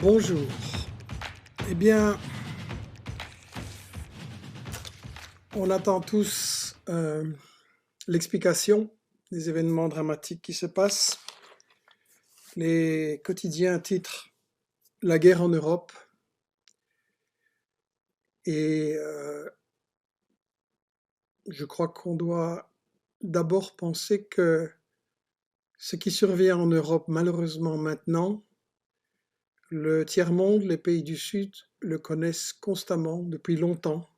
Bonjour. Eh bien, on attend tous l'explication des événements dramatiques qui se passent. Les quotidiens titrent La guerre en Europe et je crois qu'on doit d'abord penser que ce qui survient en Europe, malheureusement maintenant, le tiers-monde, les pays du Sud le connaissent constamment depuis longtemps.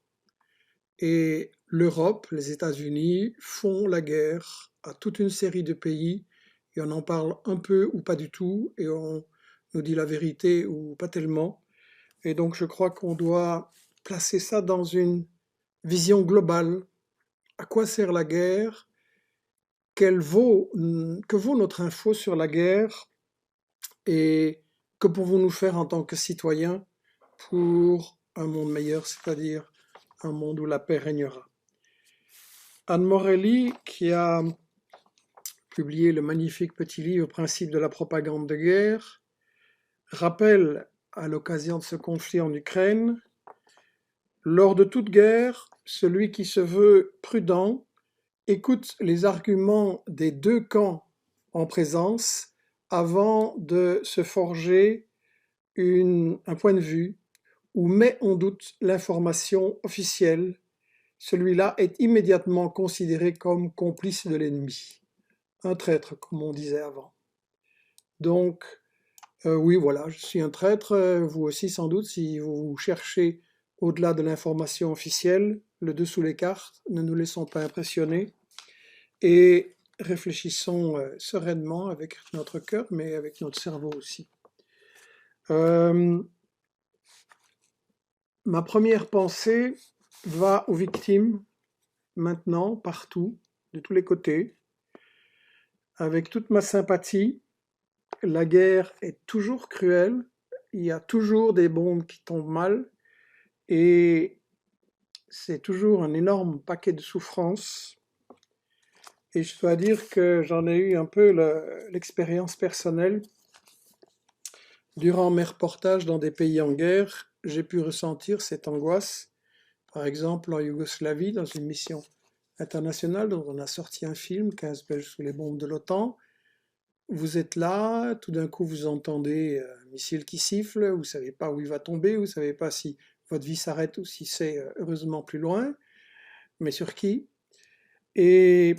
Et l'Europe, les États-Unis font la guerre à toute une série de pays et on en parle un peu ou pas du tout et on nous dit la vérité ou pas tellement. Et donc je crois qu'on doit placer ça dans une vision globale. À quoi sert la guerre? Que vaut notre info sur la guerre? Et que pouvons-nous faire en tant que citoyens pour un monde meilleur, c'est-à-dire un monde où la paix régnera? Anne Morelli, qui a publié le magnifique petit livre Principes de la propagande de guerre, rappelle à l'occasion de ce conflit en Ukraine, lors de toute guerre, celui qui se veut prudent écoute les arguments des deux camps en présence avant de se forger un point de vue ou met en doute l'information officielle. Celui-là est immédiatement considéré comme complice de l'ennemi, un traître, comme on disait avant. Donc, oui, voilà, je suis un traître, vous aussi sans doute, si vous cherchez au-delà de l'information officielle, le dessous les cartes, ne nous laissons pas impressionner et réfléchissons sereinement avec notre cœur, mais avec notre cerveau aussi. Ma première pensée va aux victimes, maintenant, partout, de tous les côtés, avec toute ma sympathie. La guerre est toujours cruelle, il y a toujours des bombes qui tombent mal, et c'est toujours un énorme paquet de souffrances. Et je dois dire que j'en ai eu un peu l'expérience personnelle. Durant mes reportages dans des pays en guerre, j'ai pu ressentir cette angoisse. Par exemple, en Yougoslavie, dans une mission internationale dont on a sorti un film, 15 Belges sous les bombes de l'OTAN. Vous êtes là, tout d'un coup vous entendez un missile qui siffle, vous ne savez pas où il va tomber, vous ne savez pas si votre vie s'arrête ou si c'est heureusement plus loin, mais sur qui? Et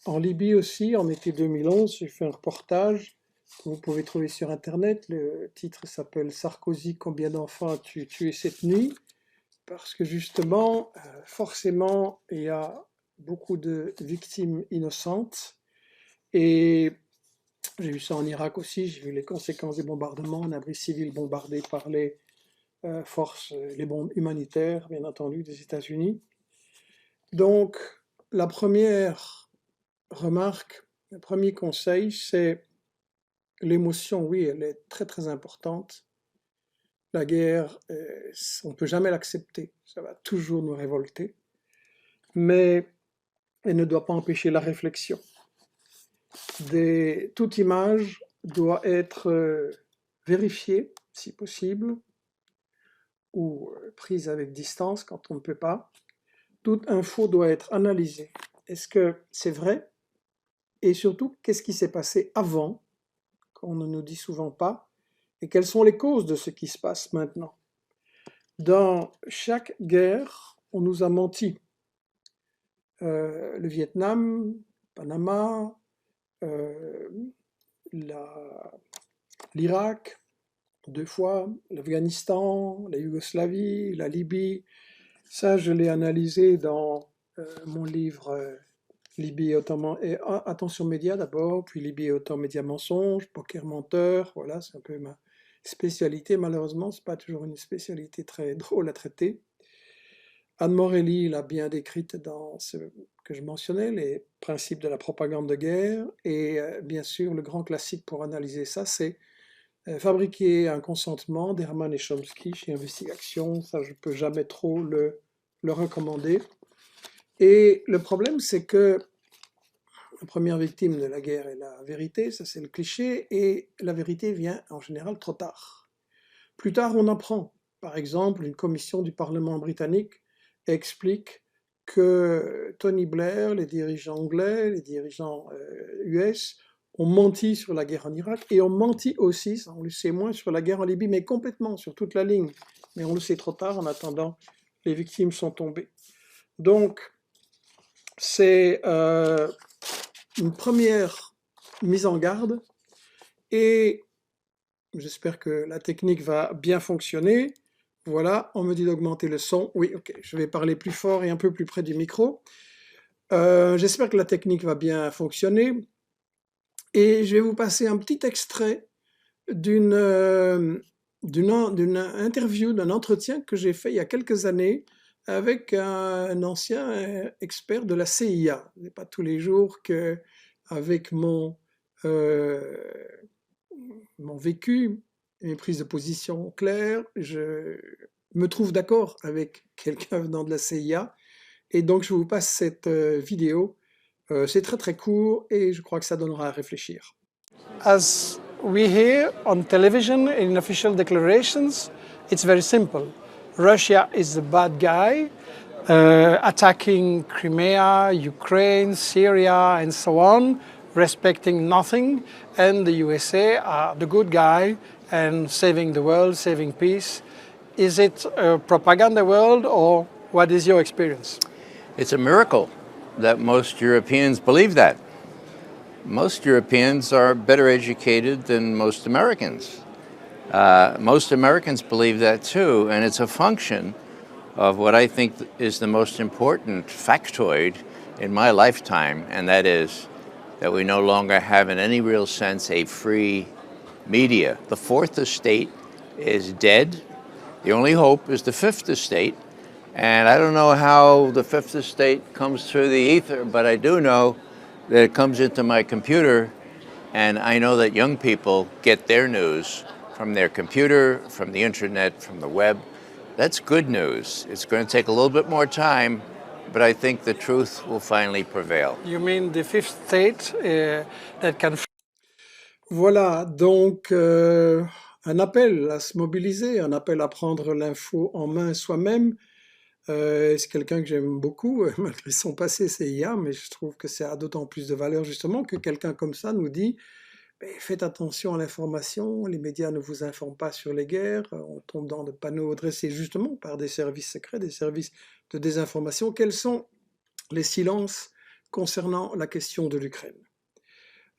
en Libye aussi, en été 2011, j'ai fait un reportage que vous pouvez trouver sur Internet. Le titre s'appelle Sarkozy, combien d'enfants as-tu tué cette nuit? Parce que justement, forcément, il y a beaucoup de victimes innocentes. Et j'ai vu ça en Irak aussi, j'ai vu les conséquences des bombardements, un abri civil bombardé par les forces, les bombes humanitaires, bien entendu, des États-Unis. Donc, la première remarque, le premier conseil, c'est l'émotion, oui, elle est très très importante. La guerre, on ne peut jamais l'accepter, ça va toujours nous révolter, mais elle ne doit pas empêcher la réflexion. Toute image doit être vérifiée, si possible, ou prise avec distance quand on ne peut pas. Toute info doit être analysée. Est-ce que c'est vrai? Et surtout, qu'est-ce qui s'est passé avant, qu'on ne nous dit souvent pas, et quelles sont les causes de ce qui se passe maintenant? Dans chaque guerre, on nous a menti. Le Vietnam, Panama, euh, l'Irak, 2 fois, l'Afghanistan, la Yougoslavie, la Libye. Ça, je l'ai analysé dans mon livre Libye et Attention Média d'abord, puis Libye et autant médias mensonges, Poker menteur, voilà, c'est un peu ma spécialité. Malheureusement, c'est pas toujours une spécialité très drôle à traiter. Anne Morelli l'a bien décrite dans ce que je mentionnais, les principes de la propagande de guerre, et bien sûr, le grand classique pour analyser ça, c'est Fabriquer un consentement d'Hermann et Chomsky chez Investigation. Ça, je ne peux jamais trop le recommander. Et le problème, c'est que la première victime de la guerre est la vérité, ça c'est le cliché, et la vérité vient en général trop tard. Plus tard, on apprend. Par exemple, une commission du Parlement britannique explique que Tony Blair, les dirigeants anglais, les dirigeants US ont menti sur la guerre en Irak et ont menti aussi, ça on le sait moins, sur la guerre en Libye, mais complètement, sur toute la ligne. Mais on le sait trop tard, en attendant, les victimes sont tombées. Donc, c'est une première mise en garde et j'espère que la technique va bien fonctionner. Voilà, on me dit d'augmenter le son. Oui, ok, je vais parler plus fort et un peu plus près du micro. J'espère que la technique va bien fonctionner. Et je vais vous passer un petit extrait d'une interview, d'un entretien que j'ai fait il y a quelques années avec un ancien expert de la CIA. Ce n'est pas tous les jours qu'avec mon vécu, mes prises de position claires, je me trouve d'accord avec quelqu'un venant de la CIA. Et donc, je vous passe cette vidéo. C'est très très court et je crois que ça donnera à réfléchir. As we hear on television in official declarations, it's very simple. Russia is the bad guy, attacking Crimea, Ukraine, Syria, and so on, respecting nothing, and the USA are the good guy and saving the world, saving peace. Is it a propaganda world, or what is your experience? It's a miracle that most Europeans believe that. Most Europeans are better educated than most Americans. Most Americans believe that too, and it's a function of what I think is the most important factoid in my lifetime, and that is that we no longer have in any real sense a free media. The fourth estate is dead. The only hope is the fifth estate. And I don't know how the fifth estate comes through the ether, but I do know that it comes into my computer, and I know that young people get their news from their computer, from the internet, from the web. That's good news. It's going to take a little bit more time, but I think the truth will finally prevail. You mean the fifth state that can... Voilà, donc un appel à se mobiliser, un appel à prendre l'info en main soi-même. C'est quelqu'un que j'aime beaucoup, malgré son passé CIA, mais je trouve que ça a d'autant plus de valeur justement que quelqu'un comme ça nous dit faites attention à l'information, les médias ne vous informent pas sur les guerres, on tombe dans des panneaux dressés justement par des services secrets, des services de désinformation. Quels sont les silences concernant la question de l'Ukraine?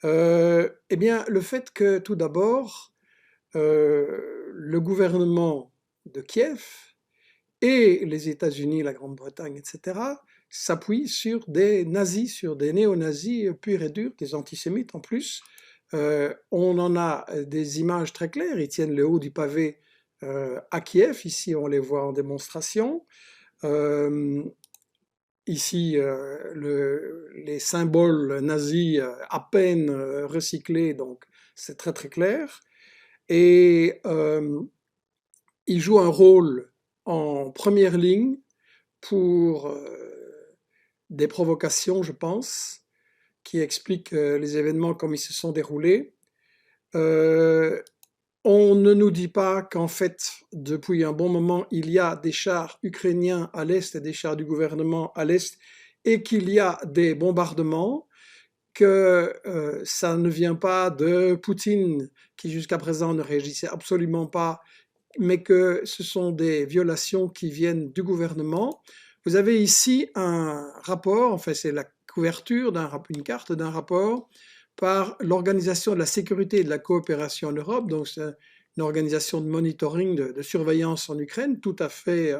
Eh bien, le fait que tout d'abord, le gouvernement de Kiev et les États-Unis, la Grande-Bretagne, etc., s'appuient sur des nazis, sur des néo-nazis purs et durs, des antisémites en plus. On en a des images très claires, ils tiennent le haut du pavé à Kiev, ici on les voit en démonstration. Ici, les symboles nazis à peine recyclés, donc c'est très très clair. Et ils jouent un rôle en première ligne pour des provocations, je pense, qui expliquent les événements comme ils se sont déroulés. On ne nous dit pas qu'en fait, depuis un bon moment, il y a des chars ukrainiens à l'est et des chars du gouvernement à l'est et qu'il y a des bombardements, que ça ne vient pas de Poutine qui jusqu'à présent ne réagissait absolument pas, mais que ce sont des violations qui viennent du gouvernement. Vous avez ici un rapport, enfin c'est la couverture une carte d'un rapport par l'Organisation de la sécurité et de la coopération en Europe, donc c'est une organisation de monitoring, de surveillance en Ukraine, tout à fait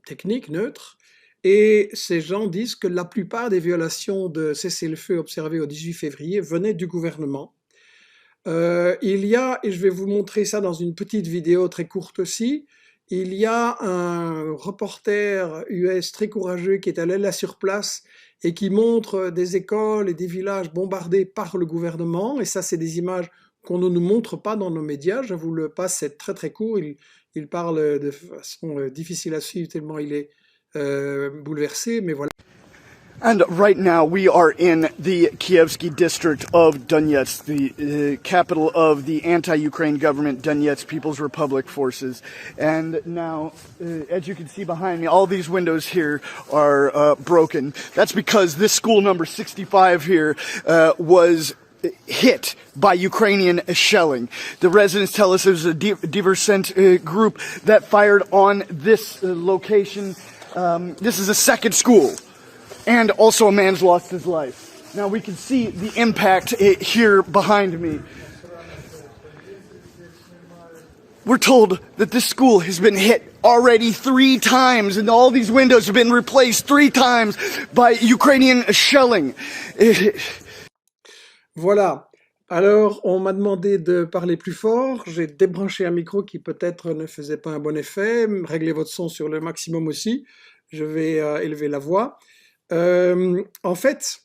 technique, neutre. Et ces gens disent que la plupart des violations de cessez-le-feu observées au 18 février venaient du gouvernement. Il y a, et je vais vous montrer ça dans une petite vidéo très courte aussi, il y a un reporter US très courageux qui est allé là sur place et qui montre des écoles et des villages bombardés par le gouvernement. Et ça, c'est des images qu'on ne nous montre pas dans nos médias. Je vous le passe, c'est très très court. Il parle de façon difficile à suivre tellement il est bouleversé, mais voilà. And right now we are in the Kievsky district of Donetsk, the capital of the anti-Ukraine government, Donetsk People's Republic forces. And now, as you can see behind me, all these windows here are broken. That's because this school number 65 here was hit by Ukrainian shelling. The residents tell us it was a diversant group that fired on this location. This is a second school. And also a man's lost his life. Now we can see the impact here behind me. We're told that this school has been hit already 3 times, and all these windows have been replaced 3 times by Ukrainian shelling. Voilà. Alors, on m'a demandé de parler plus fort. J'ai débranché un micro qui peut-être ne faisait pas un bon effet. Réglez votre son sur le maximum aussi. Je vais élever la voix. En fait,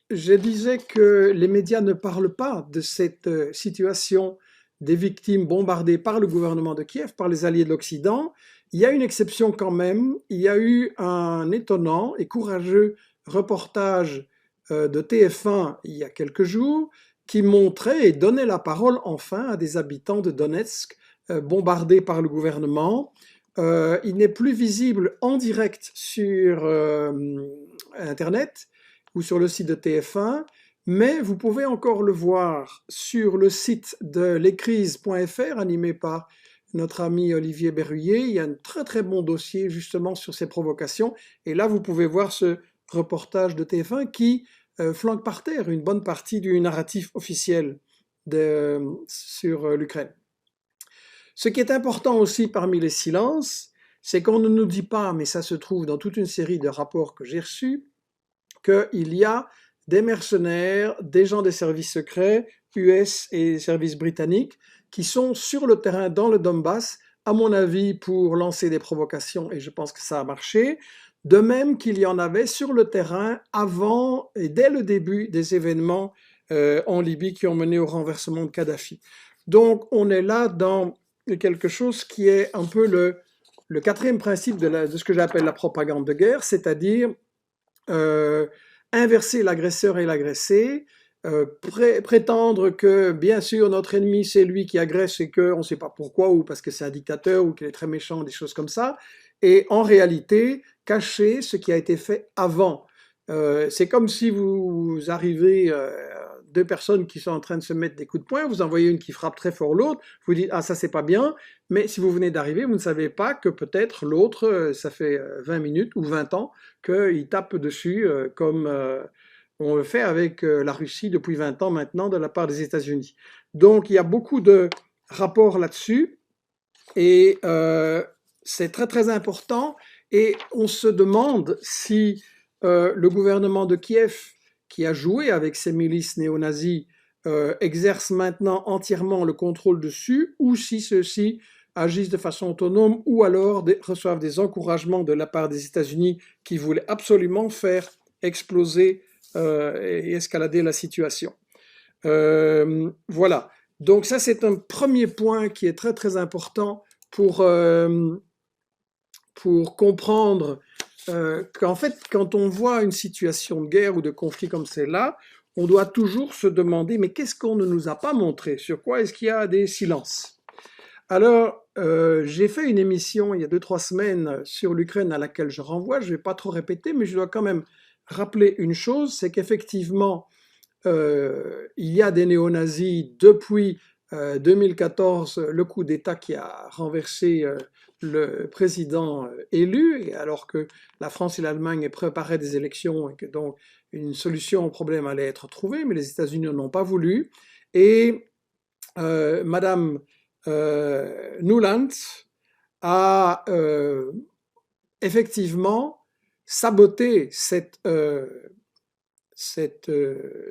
je disais que les médias ne parlent pas de cette situation des victimes bombardées par le gouvernement de Kiev, par les alliés de l'Occident. Il y a une exception quand même. Il y a eu un étonnant et courageux reportage de TF1 il y a quelques jours qui montrait et donnait la parole enfin à des habitants de Donetsk bombardés par le gouvernement. Il n'est plus visible en direct sur Internet ou sur le site de TF1, mais vous pouvez encore le voir sur le site de lescrises.fr animé par notre ami Olivier Berruyer. Il y a un très très bon dossier justement sur ces provocations et là vous pouvez voir ce reportage de TF1 qui flanque par terre une bonne partie du narratif officiel sur l'Ukraine. Ce qui est important aussi parmi les silences, c'est qu'on ne nous dit pas, mais ça se trouve dans toute une série de rapports que j'ai reçus, qu'il y a des mercenaires, des gens des services secrets, US et des services britanniques, qui sont sur le terrain dans le Donbass, à mon avis, pour lancer des provocations, et je pense que ça a marché, de même qu'il y en avait sur le terrain avant et dès le début des événements en Libye qui ont mené au renversement de Kadhafi. Donc on est là dans quelque chose qui est un peu le quatrième principe de ce que j'appelle la propagande de guerre, c'est-à-dire inverser l'agresseur et l'agressé, prétendre que bien sûr notre ennemi c'est lui qui agresse et qu'on ne sait pas pourquoi ou parce que c'est un dictateur ou qu'il est très méchant, des choses comme ça, et en réalité cacher ce qui a été fait avant. C'est comme si vous arrivez 2 personnes qui sont en train de se mettre des coups de poing, vous en voyez une qui frappe très fort l'autre, vous dites ah ça c'est pas bien, mais si vous venez d'arriver, vous ne savez pas que peut-être l'autre, ça fait 20 minutes ou 20 ans qu'il tape dessus comme on le fait avec la Russie depuis 20 ans maintenant de la part des États-Unis. Donc il y a beaucoup de rapports là-dessus et c'est très très important et on se demande si le gouvernement de Kiev qui a joué avec ces milices néo-nazis, exerce maintenant entièrement le contrôle dessus, ou si ceux-ci agissent de façon autonome, ou alors reçoivent des encouragements de la part des États-Unis qui voulaient absolument faire exploser et escalader la situation. Voilà. Donc ça, c'est un premier point qui est très très important pour comprendre qu'en fait, quand on voit une situation de guerre ou de conflit comme celle-là, on doit toujours se demander, mais qu'est-ce qu'on ne nous a pas montré? Sur quoi est-ce qu'il y a des silences? Alors, j'ai fait une émission il y a 2-3 semaines sur l'Ukraine à laquelle je renvoie, je ne vais pas trop répéter, mais je dois quand même rappeler une chose, c'est qu'effectivement, il y a des néo-nazis depuis 2014, le coup d'État qui a renversé le président élu, et alors que la France et l'Allemagne préparaient des élections et que donc une solution au problème allait être trouvée, mais les États-Unis n'ont pas voulu. Et Madame Nuland a effectivement saboté cette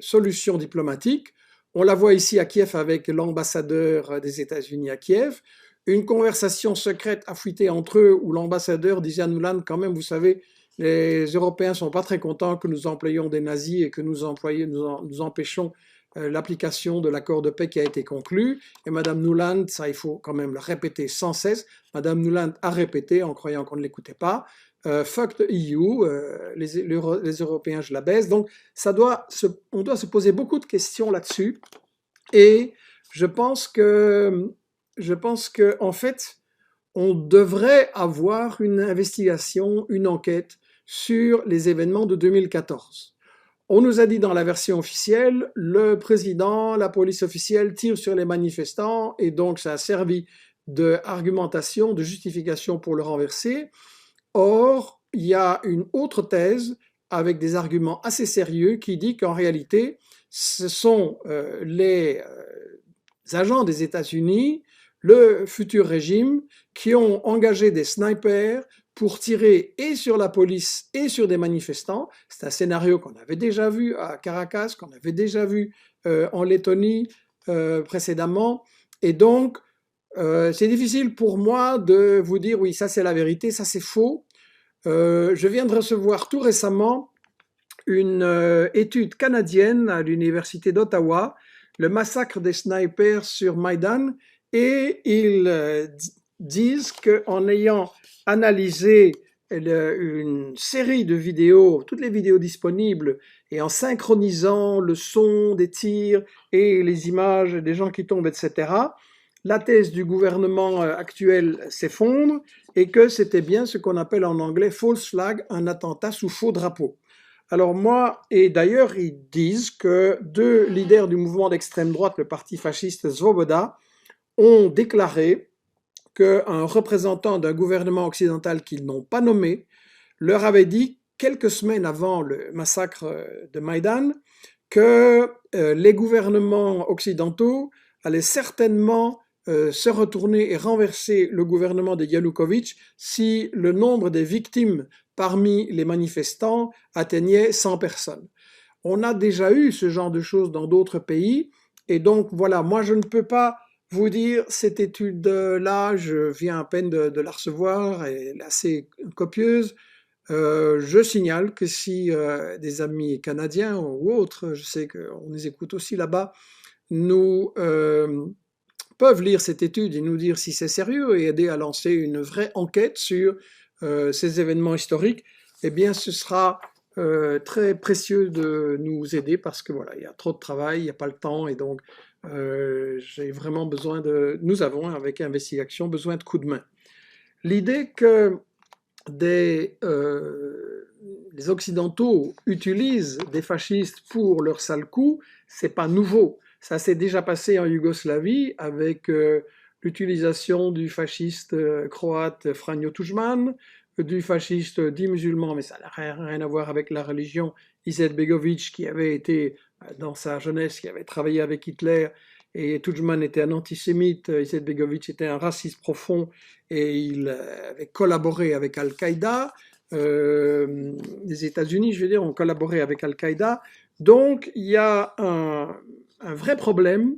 solution diplomatique. On la voit ici à Kiev avec l'ambassadeur des États-Unis à Kiev. Une conversation secrète a fuité entre eux où l'ambassadeur disait à Nuland, quand même, vous savez, les Européens ne sont pas très contents que nous employions des nazis et que nous empêchons l'application de l'accord de paix qui a été conclu. Et Madame Nuland, ça il faut quand même le répéter sans cesse, Madame Nuland a répété en croyant qu'on ne l'écoutait pas, fuck the EU, les Européens, je la baisse. Donc, on doit se poser beaucoup de questions là-dessus. Et je pense que, en fait, on devrait avoir une investigation, une enquête sur les événements de 2014. On nous a dit dans la version officielle, le président, la police officielle tire sur les manifestants et donc ça a servi d'argumentation, de justification pour le renverser. Or, il y a une autre thèse avec des arguments assez sérieux qui dit qu'en réalité, ce sont les agents des États-Unis, le futur régime, qui ont engagé des snipers pour tirer et sur la police et sur des manifestants. C'est un scénario qu'on avait déjà vu à Caracas, qu'on avait déjà vu en Lettonie précédemment. Et donc, c'est difficile pour moi de vous dire oui, ça c'est la vérité, ça c'est faux. Je viens de recevoir tout récemment une étude canadienne à l'université d'Ottawa, le massacre des snipers sur Maïdan, et ils disent qu'en ayant analysé une série de vidéos, toutes les vidéos disponibles, et en synchronisant le son des tirs et les images des gens qui tombent, etc., la thèse du gouvernement actuel s'effondre et que c'était bien ce qu'on appelle en anglais false flag, un attentat sous faux drapeau. Alors moi, et d'ailleurs ils disent que deux leaders du mouvement d'extrême droite, le parti fasciste Svoboda, ont déclaré qu'un représentant d'un gouvernement occidental qu'ils n'ont pas nommé leur avait dit quelques semaines avant le massacre de Maïdan que les gouvernements occidentaux allaient certainement se retourner et renverser le gouvernement de Yanukovych si le nombre des victimes parmi les manifestants atteignait 100 personnes. On a déjà eu ce genre de choses dans d'autres pays, et donc voilà, moi je ne peux pas vous dire cette étude-là, je viens à peine de la recevoir, elle est assez copieuse. Je signale que si des amis canadiens ou autres, je sais qu'on les écoute aussi là-bas, nous peuvent lire cette étude et nous dire si c'est sérieux et aider à lancer une vraie enquête sur ces événements historiques, eh bien ce sera très précieux de nous aider parce que voilà, il y a trop de travail, il n'y a pas le temps et donc j'ai vraiment besoin nous avons avec Investigation besoin de coups de main. L'idée que les Occidentaux utilisent des fascistes pour leur sale coup, c'est pas nouveau. Ça s'est déjà passé en Yougoslavie avec l'utilisation du fasciste croate Franjo Tuđman, du fasciste dit musulman, mais ça n'a rien à voir avec la religion, Izetbegović, qui avait été, dans sa jeunesse, qui avait travaillé avec Hitler, et Tuđman était un antisémite, Izetbegović était un raciste profond, et il avait collaboré avec Al-Qaïda. Les États-Unis, je veux dire, ont collaboré avec Al-Qaïda. Donc, il y a un vrai problème.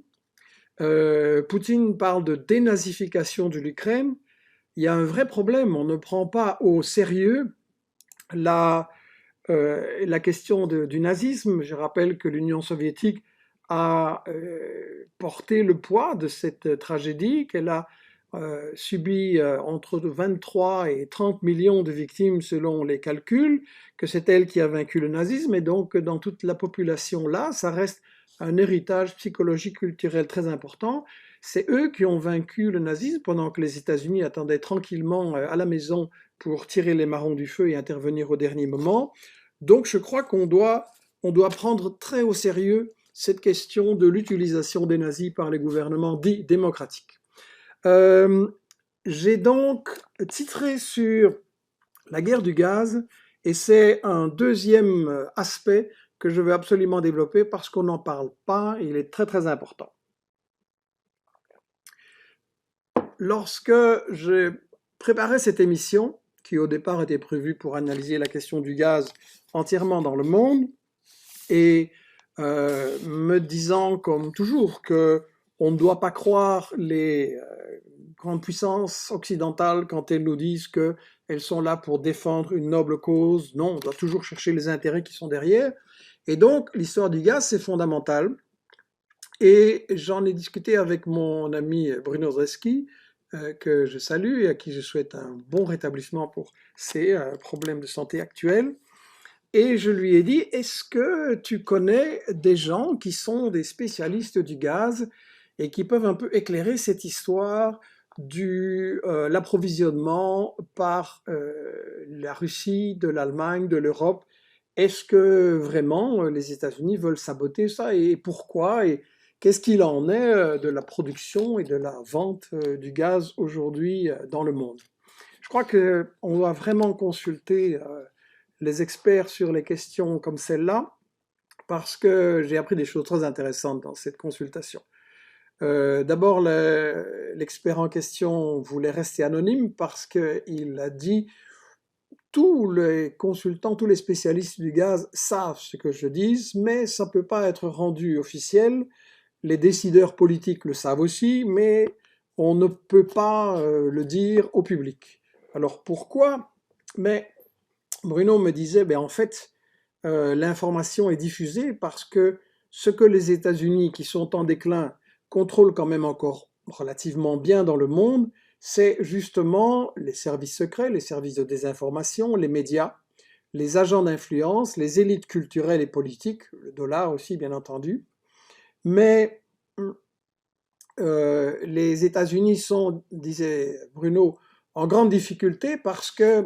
Poutine parle de dénazification de l'Ukraine. Il y a un vrai problème. On ne prend pas au sérieux la question du nazisme. Je rappelle que l'Union soviétique a porté le poids de cette tragédie, qu'elle a subi entre 23 et 30 millions de victimes selon les calculs, que c'est elle qui a vaincu le nazisme, et donc dans toute la population là, ça reste un héritage psychologique culturel très important. C'est eux qui ont vaincu le nazisme pendant que les États-Unis attendaient tranquillement à la maison pour tirer les marrons du feu et intervenir au dernier moment. Donc je crois qu'on doit prendre très au sérieux cette question de l'utilisation des nazis par les gouvernements dits démocratiques. J'ai donc titré sur la guerre du gaz et c'est un deuxième aspect que je veux absolument développer parce qu'on n'en parle pas et il est très très important. Lorsque j'ai préparé cette émission, qui au départ était prévue pour analyser la question du gaz entièrement dans le monde, et me disant comme toujours que on ne doit pas croire les grandes puissances occidentales quand elles nous disent qu'elles sont là pour défendre une noble cause. Non, on doit toujours chercher les intérêts qui sont derrière. Et donc, l'histoire du gaz, c'est fondamental. Et j'en ai discuté avec mon ami Bruno Zreski, que je salue et à qui je souhaite un bon rétablissement pour ses problèmes de santé actuels. Et je lui ai dit, est-ce que tu connais des gens qui sont des spécialistes du gaz et qui peuvent un peu éclairer cette histoire de l'approvisionnement par la Russie, de l'Allemagne, de l'Europe? Est-ce que vraiment les États-Unis veulent saboter ça et pourquoi? Et qu'est-ce qu'il en est de la production et de la vente du gaz aujourd'hui dans le monde? Je crois qu'on doit vraiment consulter les experts sur les questions comme celle-là, parce que j'ai appris des choses très intéressantes dans cette consultation. D'abord, l'expert en question voulait rester anonyme parce qu'il a dit tous les consultants, tous les spécialistes du gaz savent ce que je dis, mais ça ne peut pas être rendu officiel. Les décideurs politiques le savent aussi, mais on ne peut pas le dire au public. Alors pourquoi? Mais Bruno me disait, ben en fait, l'information est diffusée parce que ce que les États-Unis, qui sont en déclin, contrôlent quand même encore relativement bien dans le monde, c'est justement les services secrets, les services de désinformation, les médias, les agents d'influence, les élites culturelles et politiques, le dollar aussi bien entendu. Mais les États-Unis sont, disait Bruno, en grande difficulté parce que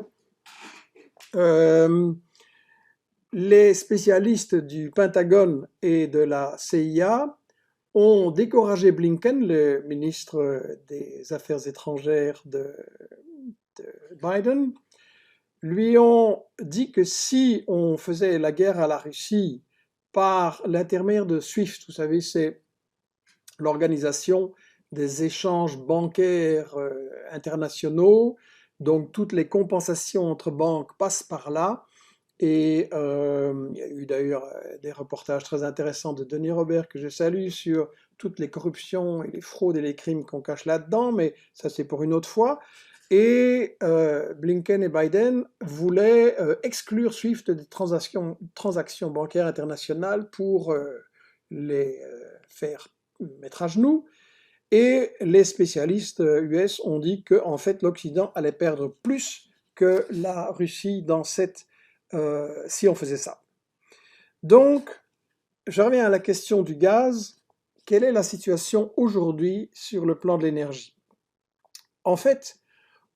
les spécialistes du Pentagone et de la CIA ont découragé Blinken, le ministre des Affaires étrangères de Biden, lui ont dit que si on faisait la guerre à la Russie par l'intermédiaire de SWIFT, vous savez, c'est l'organisation des échanges bancaires internationaux, donc toutes les compensations entre banques passent par là. Et il y a eu d'ailleurs des reportages très intéressants de Denis Robert que je salue sur toutes les corruptions et les fraudes et les crimes qu'on cache là-dedans, mais ça c'est pour une autre fois. Et Blinken et Biden voulaient exclure SWIFT des transactions bancaires internationales pour les faire mettre à genoux. Et les spécialistes US ont dit que en fait l'Occident allait perdre plus que la Russie dans cette si on faisait ça. Donc, je reviens à la question du gaz. Quelle est la situation aujourd'hui sur le plan de l'énergie? En fait,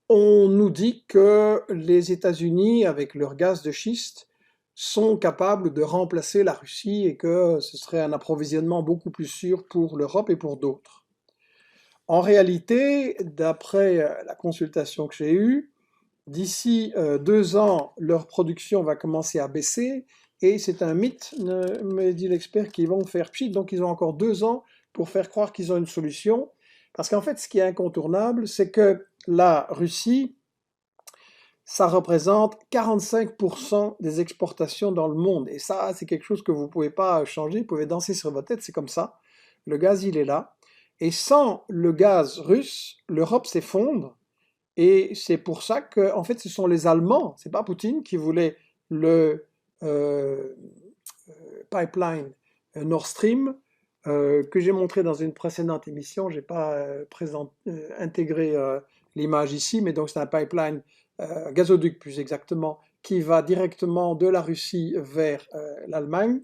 on nous dit que les États-Unis, avec leur gaz de schiste, sont capables de remplacer la Russie et que ce serait un approvisionnement beaucoup plus sûr pour l'Europe et pour d'autres. En réalité, d'après la consultation que j'ai eue, d'ici 2 ans, leur production va commencer à baisser et c'est un mythe, me dit l'expert, qu'ils vont faire pchit, donc ils ont encore 2 ans pour faire croire qu'ils ont une solution. Parce qu'en fait, ce qui est incontournable, c'est que la Russie, ça représente 45% des exportations dans le monde. Et ça, c'est quelque chose que vous ne pouvez pas changer, vous pouvez danser sur votre tête, c'est comme ça. Le gaz, il est là. Et sans le gaz russe, l'Europe s'effondre. Et c'est pour ça que, en fait, ce sont les Allemands, c'est pas Poutine qui voulait le pipeline Nord Stream que j'ai montré dans une précédente émission. J'ai pas intégré l'image ici, mais donc c'est un pipeline gazoduc plus exactement qui va directement de la Russie vers l'Allemagne.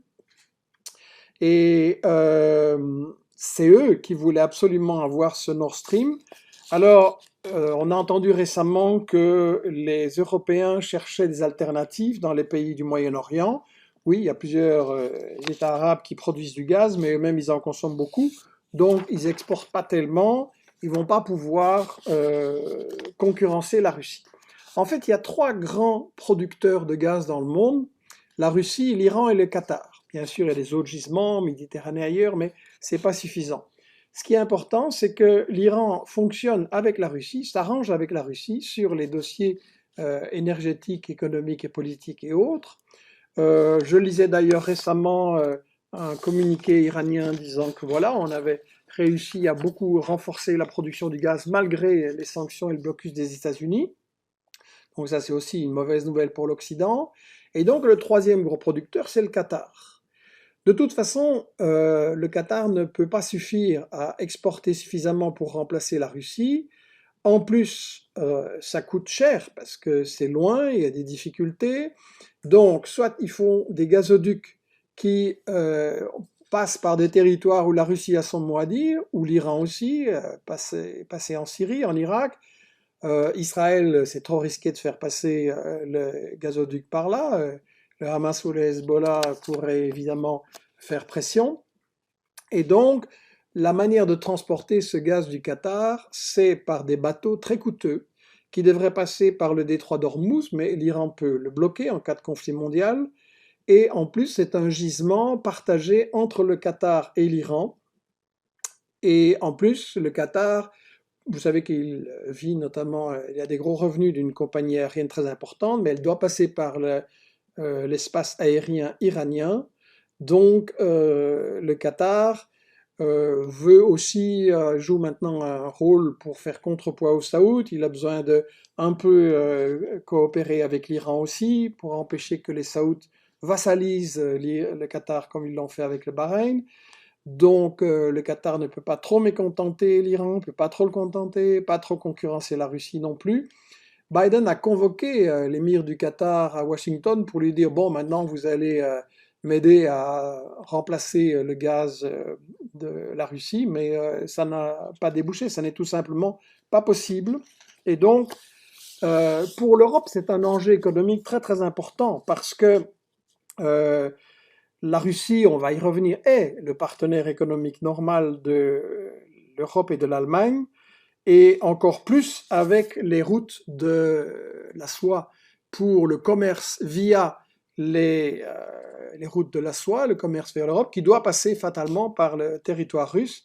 Et c'est eux qui voulaient absolument avoir ce Nord Stream. Alors, on a entendu récemment que les Européens cherchaient des alternatives dans les pays du Moyen-Orient. Oui, il y a plusieurs États arabes qui produisent du gaz, mais eux-mêmes, ils en consomment beaucoup. Donc, ils n'exportent pas tellement, ils ne vont pas pouvoir concurrencer la Russie. En fait, il y a 3 grands producteurs de gaz dans le monde, la Russie, l'Iran et le Qatar. Bien sûr, il y a des autres gisements, Méditerranée ailleurs, mais ce n'est pas suffisant. Ce qui est important, c'est que l'Iran fonctionne avec la Russie, s'arrange avec la Russie sur les dossiers énergétiques, économiques et politiques et autres. Je lisais d'ailleurs récemment un communiqué iranien disant que voilà, on avait réussi à beaucoup renforcer la production du gaz malgré les sanctions et le blocus des États-Unis. Donc ça, c'est aussi une mauvaise nouvelle pour l'Occident. Et donc le 3e gros producteur, c'est le Qatar. De toute façon, le Qatar ne peut pas suffire à exporter suffisamment pour remplacer la Russie. En plus, ça coûte cher parce que c'est loin, il y a des difficultés. Donc, soit ils font des gazoducs qui passent par des territoires où la Russie a son mot à dire, ou l'Iran aussi, passer en Syrie, en Irak. Israël, c'est trop risqué de faire passer le gazoduc par là. Le Hamas ou le Hezbollah pourraient évidemment faire pression. Et donc, la manière de transporter ce gaz du Qatar, c'est par des bateaux très coûteux qui devraient passer par le détroit d'Ormuz, mais l'Iran peut le bloquer en cas de conflit mondial. Et en plus, c'est un gisement partagé entre le Qatar et l'Iran. Et en plus, le Qatar, vous savez qu'il vit notamment, il y a des gros revenus d'une compagnie aérienne très importante, mais elle doit passer par l'espace aérien iranien. Donc, le Qatar veut aussi, joue maintenant un rôle pour faire contrepoids aux Saouds. Il a besoin de un peu coopérer avec l'Iran aussi pour empêcher que les Saouds vassalisent le Qatar comme ils l'ont fait avec le Bahreïn. Donc le Qatar ne peut pas trop mécontenter l'Iran, ne peut pas trop le contenter, pas trop concurrencer la Russie non plus. Biden a convoqué l'émir du Qatar à Washington pour lui dire, bon, maintenant vous allez m'aider à remplacer le gaz de la Russie, mais ça n'a pas débouché, ça n'est tout simplement pas possible. Et donc, pour l'Europe, c'est un enjeu économique très très important parce que la Russie, on va y revenir, est le partenaire économique normal de l'Europe et de l'Allemagne, et encore plus avec les routes de la soie pour le commerce via les routes de la soie, le commerce vers l'Europe, qui doit passer fatalement par le territoire russe.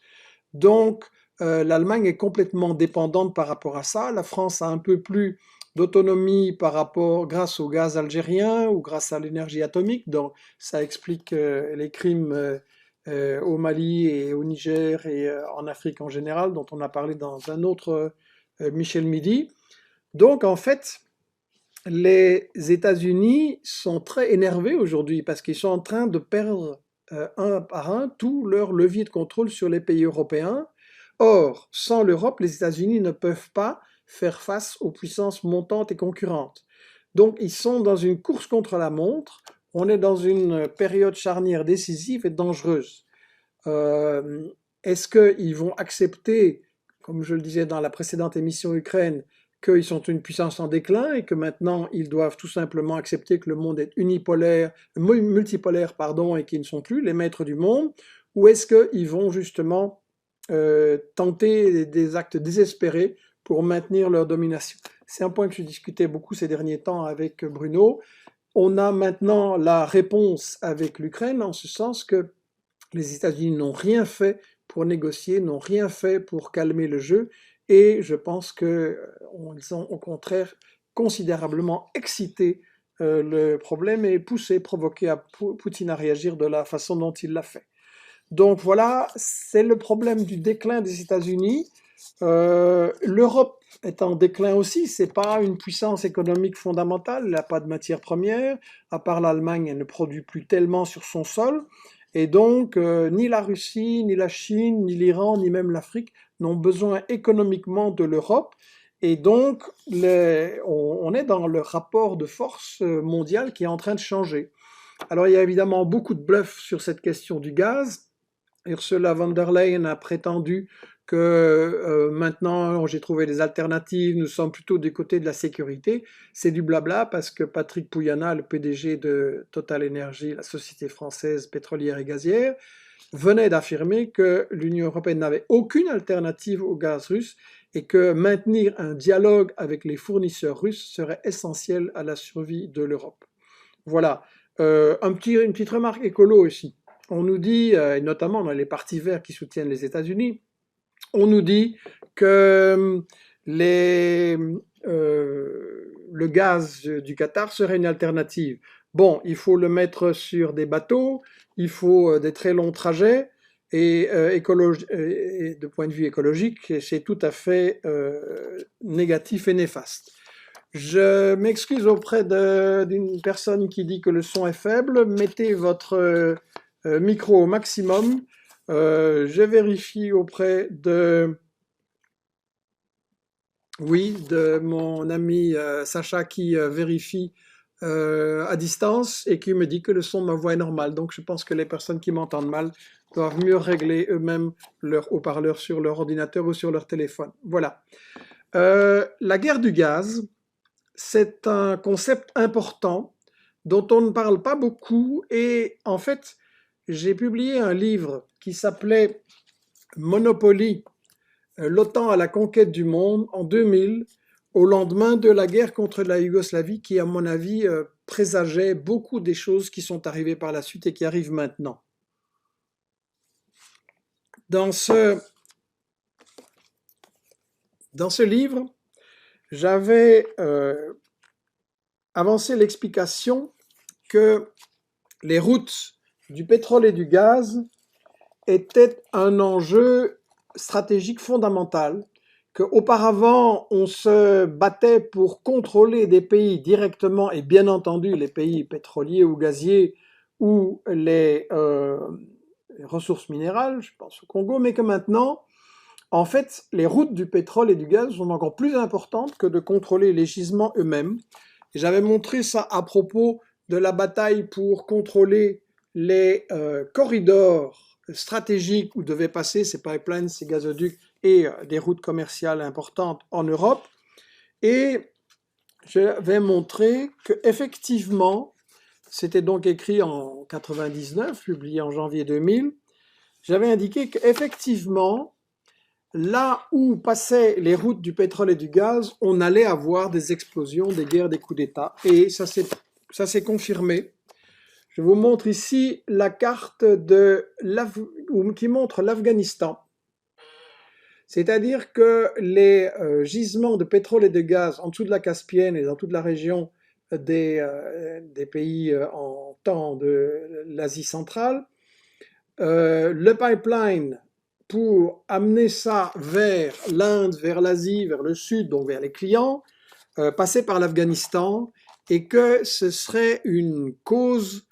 Donc, l'Allemagne est complètement dépendante par rapport à ça. La France a un peu plus d'autonomie par rapport, grâce au gaz algérien ou grâce à l'énergie atomique. Donc, ça explique les crimes au Mali et au Niger et en Afrique en général, dont on a parlé dans un autre Michel Midi. Donc, en fait, les États-Unis sont très énervés aujourd'hui parce qu'ils sont en train de perdre un par un tout leur levier de contrôle sur les pays européens. Or, sans l'Europe, les États-Unis ne peuvent pas faire face aux puissances montantes et concurrentes. Donc, ils sont dans une course contre la montre. On est dans une période charnière décisive et dangereuse. Est-ce qu'ils vont accepter, comme je le disais dans la précédente émission Ukraine, qu'ils sont une puissance en déclin et que maintenant ils doivent tout simplement accepter que le monde est multipolaire, et qu'ils ne sont plus les maîtres du monde, ou est-ce qu'ils vont justement tenter des actes désespérés pour maintenir leur domination? C'est un point que je discutais beaucoup ces derniers temps avec Bruno. On a maintenant la réponse avec l'Ukraine en ce sens que les États-Unis n'ont rien fait pour négocier, n'ont rien fait pour calmer le jeu, et je pense qu'ils ont au contraire considérablement excité le problème et provoqué Poutine à réagir de la façon dont il l'a fait. Donc voilà, c'est le problème du déclin des États-Unis. L'Europe est en déclin aussi, c'est pas une puissance économique fondamentale, elle n'a pas de matières premières, à part l'Allemagne, elle ne produit plus tellement sur son sol. Et donc, ni la Russie, ni la Chine, ni l'Iran, ni même l'Afrique n'ont besoin économiquement de l'Europe. Et donc, on est dans le rapport de force mondial qui est en train de changer. Alors, il y a évidemment beaucoup de bluff sur cette question du gaz. Ursula von der Leyen a prétendu que maintenant j'ai trouvé des alternatives, nous sommes plutôt du côté de la sécurité. C'est du blabla parce que Patrick Pouyanné, le PDG de Total Energy, la société française pétrolière et gazière, venait d'affirmer que l'Union européenne n'avait aucune alternative au gaz russe et que maintenir un dialogue avec les fournisseurs russes serait essentiel à la survie de l'Europe. Voilà. Une petite remarque écolo aussi. On nous dit, et notamment dans les partis verts qui soutiennent les États-Unis, on nous dit que le gaz du Qatar serait une alternative. Bon, il faut le mettre sur des bateaux, il faut des très longs trajets, et de point de vue écologique, c'est tout à fait négatif et néfaste. Je m'excuse auprès d'une personne qui dit que le son est faible. Mettez votre micro au maximum. Je vérifie auprès de Oui, de mon ami Sacha qui vérifie à distance et qui me dit que le son de ma voix est normal. Donc je pense que les personnes qui m'entendent mal doivent mieux régler eux-mêmes leur haut-parleur sur leur ordinateur ou sur leur téléphone. Voilà. La guerre du gaz, c'est un concept important dont on ne parle pas beaucoup et en fait, j'ai publié un livre qui s'appelait Monopoly, l'OTAN à la conquête du monde en 2000, au lendemain de la guerre contre la Yougoslavie qui, à mon avis, présageait beaucoup des choses qui sont arrivées par la suite et qui arrivent maintenant. Dans ce livre, j'avais avancé l'explication que les routes du pétrole et du gaz étaient un enjeu stratégique fondamental, qu'auparavant on se battait pour contrôler des pays directement, et bien entendu les pays pétroliers ou gaziers ou les ressources minérales, je pense au Congo, mais que maintenant, en fait, les routes du pétrole et du gaz sont encore plus importantes que de contrôler les gisements eux-mêmes. Et j'avais montré ça à propos de la bataille pour contrôler les corridors stratégiques où devaient passer ces pipelines, ces gazoducs et des routes commerciales importantes en Europe. Et j'avais montré qu'effectivement, c'était donc écrit en 99, publié en janvier 2000, j'avais indiqué qu'effectivement, là où passaient les routes du pétrole et du gaz, on allait avoir des explosions, des guerres, des coups d'État. Et ça s'est confirmé. Je vous montre ici la carte qui montre l'Afghanistan. C'est-à-dire que les gisements de pétrole et de gaz en dessous de la Caspienne et dans toute la région des pays en temps de l'Asie centrale, le pipeline pour amener ça vers l'Inde, vers l'Asie, vers le Sud, donc vers les clients, passer par l'Afghanistan, et que ce serait une cause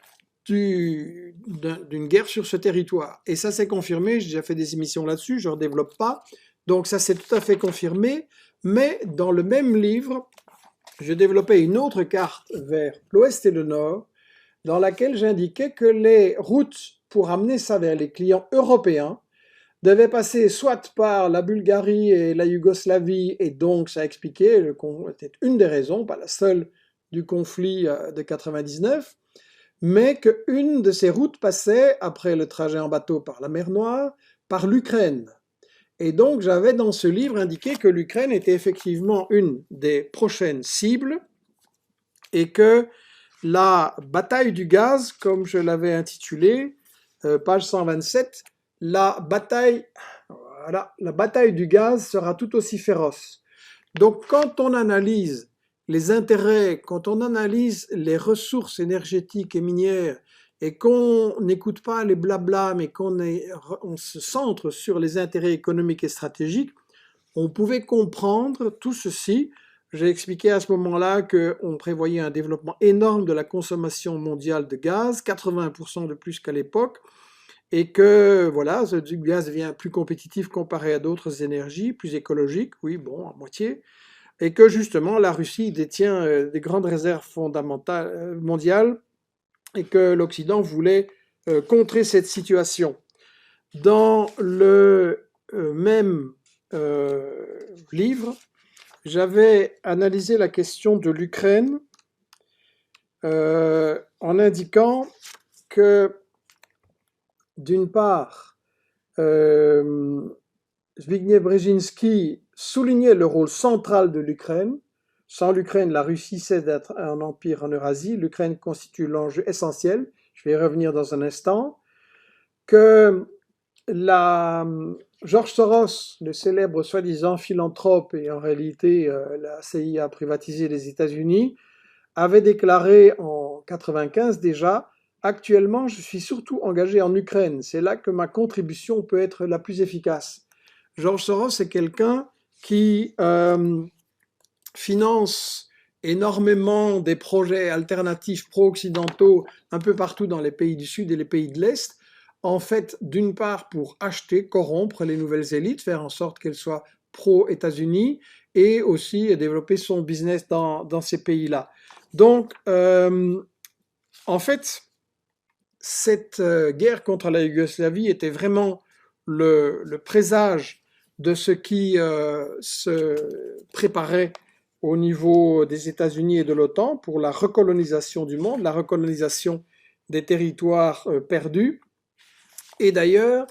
d'une guerre sur ce territoire. Et ça s'est confirmé, j'ai déjà fait des émissions là-dessus, je ne redéveloppe pas, donc ça s'est tout à fait confirmé, mais dans le même livre, je développais une autre carte vers l'ouest et le nord, dans laquelle j'indiquais que les routes pour amener ça vers les clients européens devait passer soit par la Bulgarie et la Yougoslavie, et donc ça expliquait, c'était une des raisons, pas la seule, du conflit de 99, mais qu'une de ces routes passait, après le trajet en bateau par la mer Noire, par l'Ukraine. Et donc j'avais dans ce livre indiqué que l'Ukraine était effectivement une des prochaines cibles, et que la bataille du gaz, comme je l'avais intitulé, page 127, la bataille du gaz sera tout aussi féroce. Donc quand on analyse les intérêts, quand on analyse les ressources énergétiques et minières et qu'on n'écoute pas les blablas mais on se centre sur les intérêts économiques et stratégiques, on pouvait comprendre tout ceci. J'ai expliqué à ce moment-là qu'on prévoyait un développement énorme de la consommation mondiale de gaz, 80% de plus qu'à l'époque, et que voilà, du gaz devient plus compétitif comparé à d'autres énergies, plus écologiques, oui, bon, à moitié, et que justement la Russie détient des grandes réserves fondamentales mondiales et que l'Occident voulait contrer cette situation. Dans le même livre, j'avais analysé la question de l'Ukraine en indiquant que d'une part, Zbigniew Brzezinski soulignait le rôle central de l'Ukraine. Sans l'Ukraine, la Russie cesse d'être un empire en Eurasie. L'Ukraine constitue l'enjeu essentiel. Je vais y revenir dans un instant. Que George Soros, le célèbre soi-disant philanthrope, et en réalité la CIA a privatisé les États-Unis, avait déclaré en 1995 déjà: actuellement, je suis surtout engagé en Ukraine. C'est là que ma contribution peut être la plus efficace. George Soros est quelqu'un qui finance énormément des projets alternatifs pro-occidentaux un peu partout dans les pays du Sud et les pays de l'Est, en fait, d'une part pour acheter, corrompre les nouvelles élites, faire en sorte qu'elles soient pro-États-Unis, et aussi développer son business dans ces pays-là. Donc, en fait, cette guerre contre la Yougoslavie était vraiment le présage de ce qui se préparait au niveau des États-Unis et de l'OTAN pour la recolonisation du monde, la recolonisation des territoires perdus. Et d'ailleurs,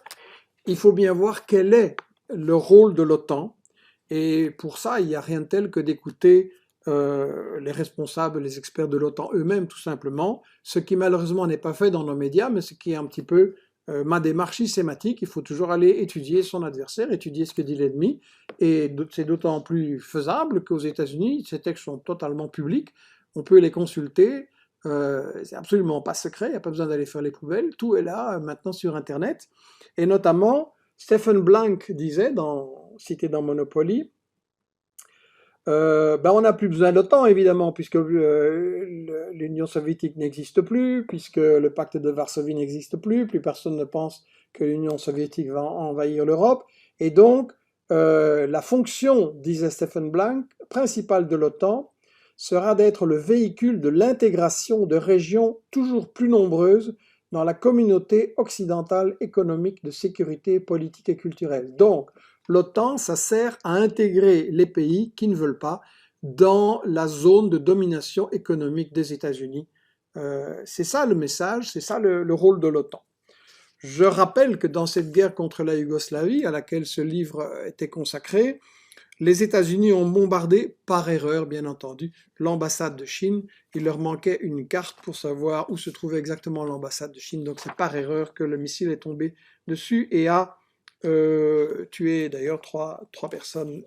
il faut bien voir quel est le rôle de l'OTAN. Et pour ça, il n'y a rien de tel que d'écouter les responsables, les experts de l'OTAN eux-mêmes, tout simplement, ce qui malheureusement n'est pas fait dans nos médias, mais ce qui est un petit peu ma démarche systématique. Il faut toujours aller étudier son adversaire, étudier ce que dit l'ennemi, et c'est d'autant plus faisable qu'aux États-Unis, ces textes sont totalement publics, on peut les consulter, c'est absolument pas secret, il n'y a pas besoin d'aller faire les poubelles, tout est là maintenant sur Internet, et notamment Stephen Blank disait, cité dans Monopoly, on n'a plus besoin de l'OTAN, évidemment, puisque l'Union soviétique n'existe plus, puisque le pacte de Varsovie n'existe plus, plus personne ne pense que l'Union soviétique va envahir l'Europe. Et donc, la fonction, disait Stephen Blank, principale de l'OTAN, sera d'être le véhicule de l'intégration de régions toujours plus nombreuses dans la communauté occidentale économique de sécurité politique et culturelle. Donc, l'OTAN, ça sert à intégrer les pays qui ne veulent pas dans la zone de domination économique des États-Unis. C'est ça le message, c'est ça le rôle de l'OTAN. Je rappelle que dans cette guerre contre la Yougoslavie, à laquelle ce livre était consacré, les États-Unis ont bombardé, par erreur bien entendu, l'ambassade de Chine. Il leur manquait une carte pour savoir où se trouvait exactement l'ambassade de Chine. Donc c'est par erreur que le missile est tombé dessus et a tué d'ailleurs trois personnes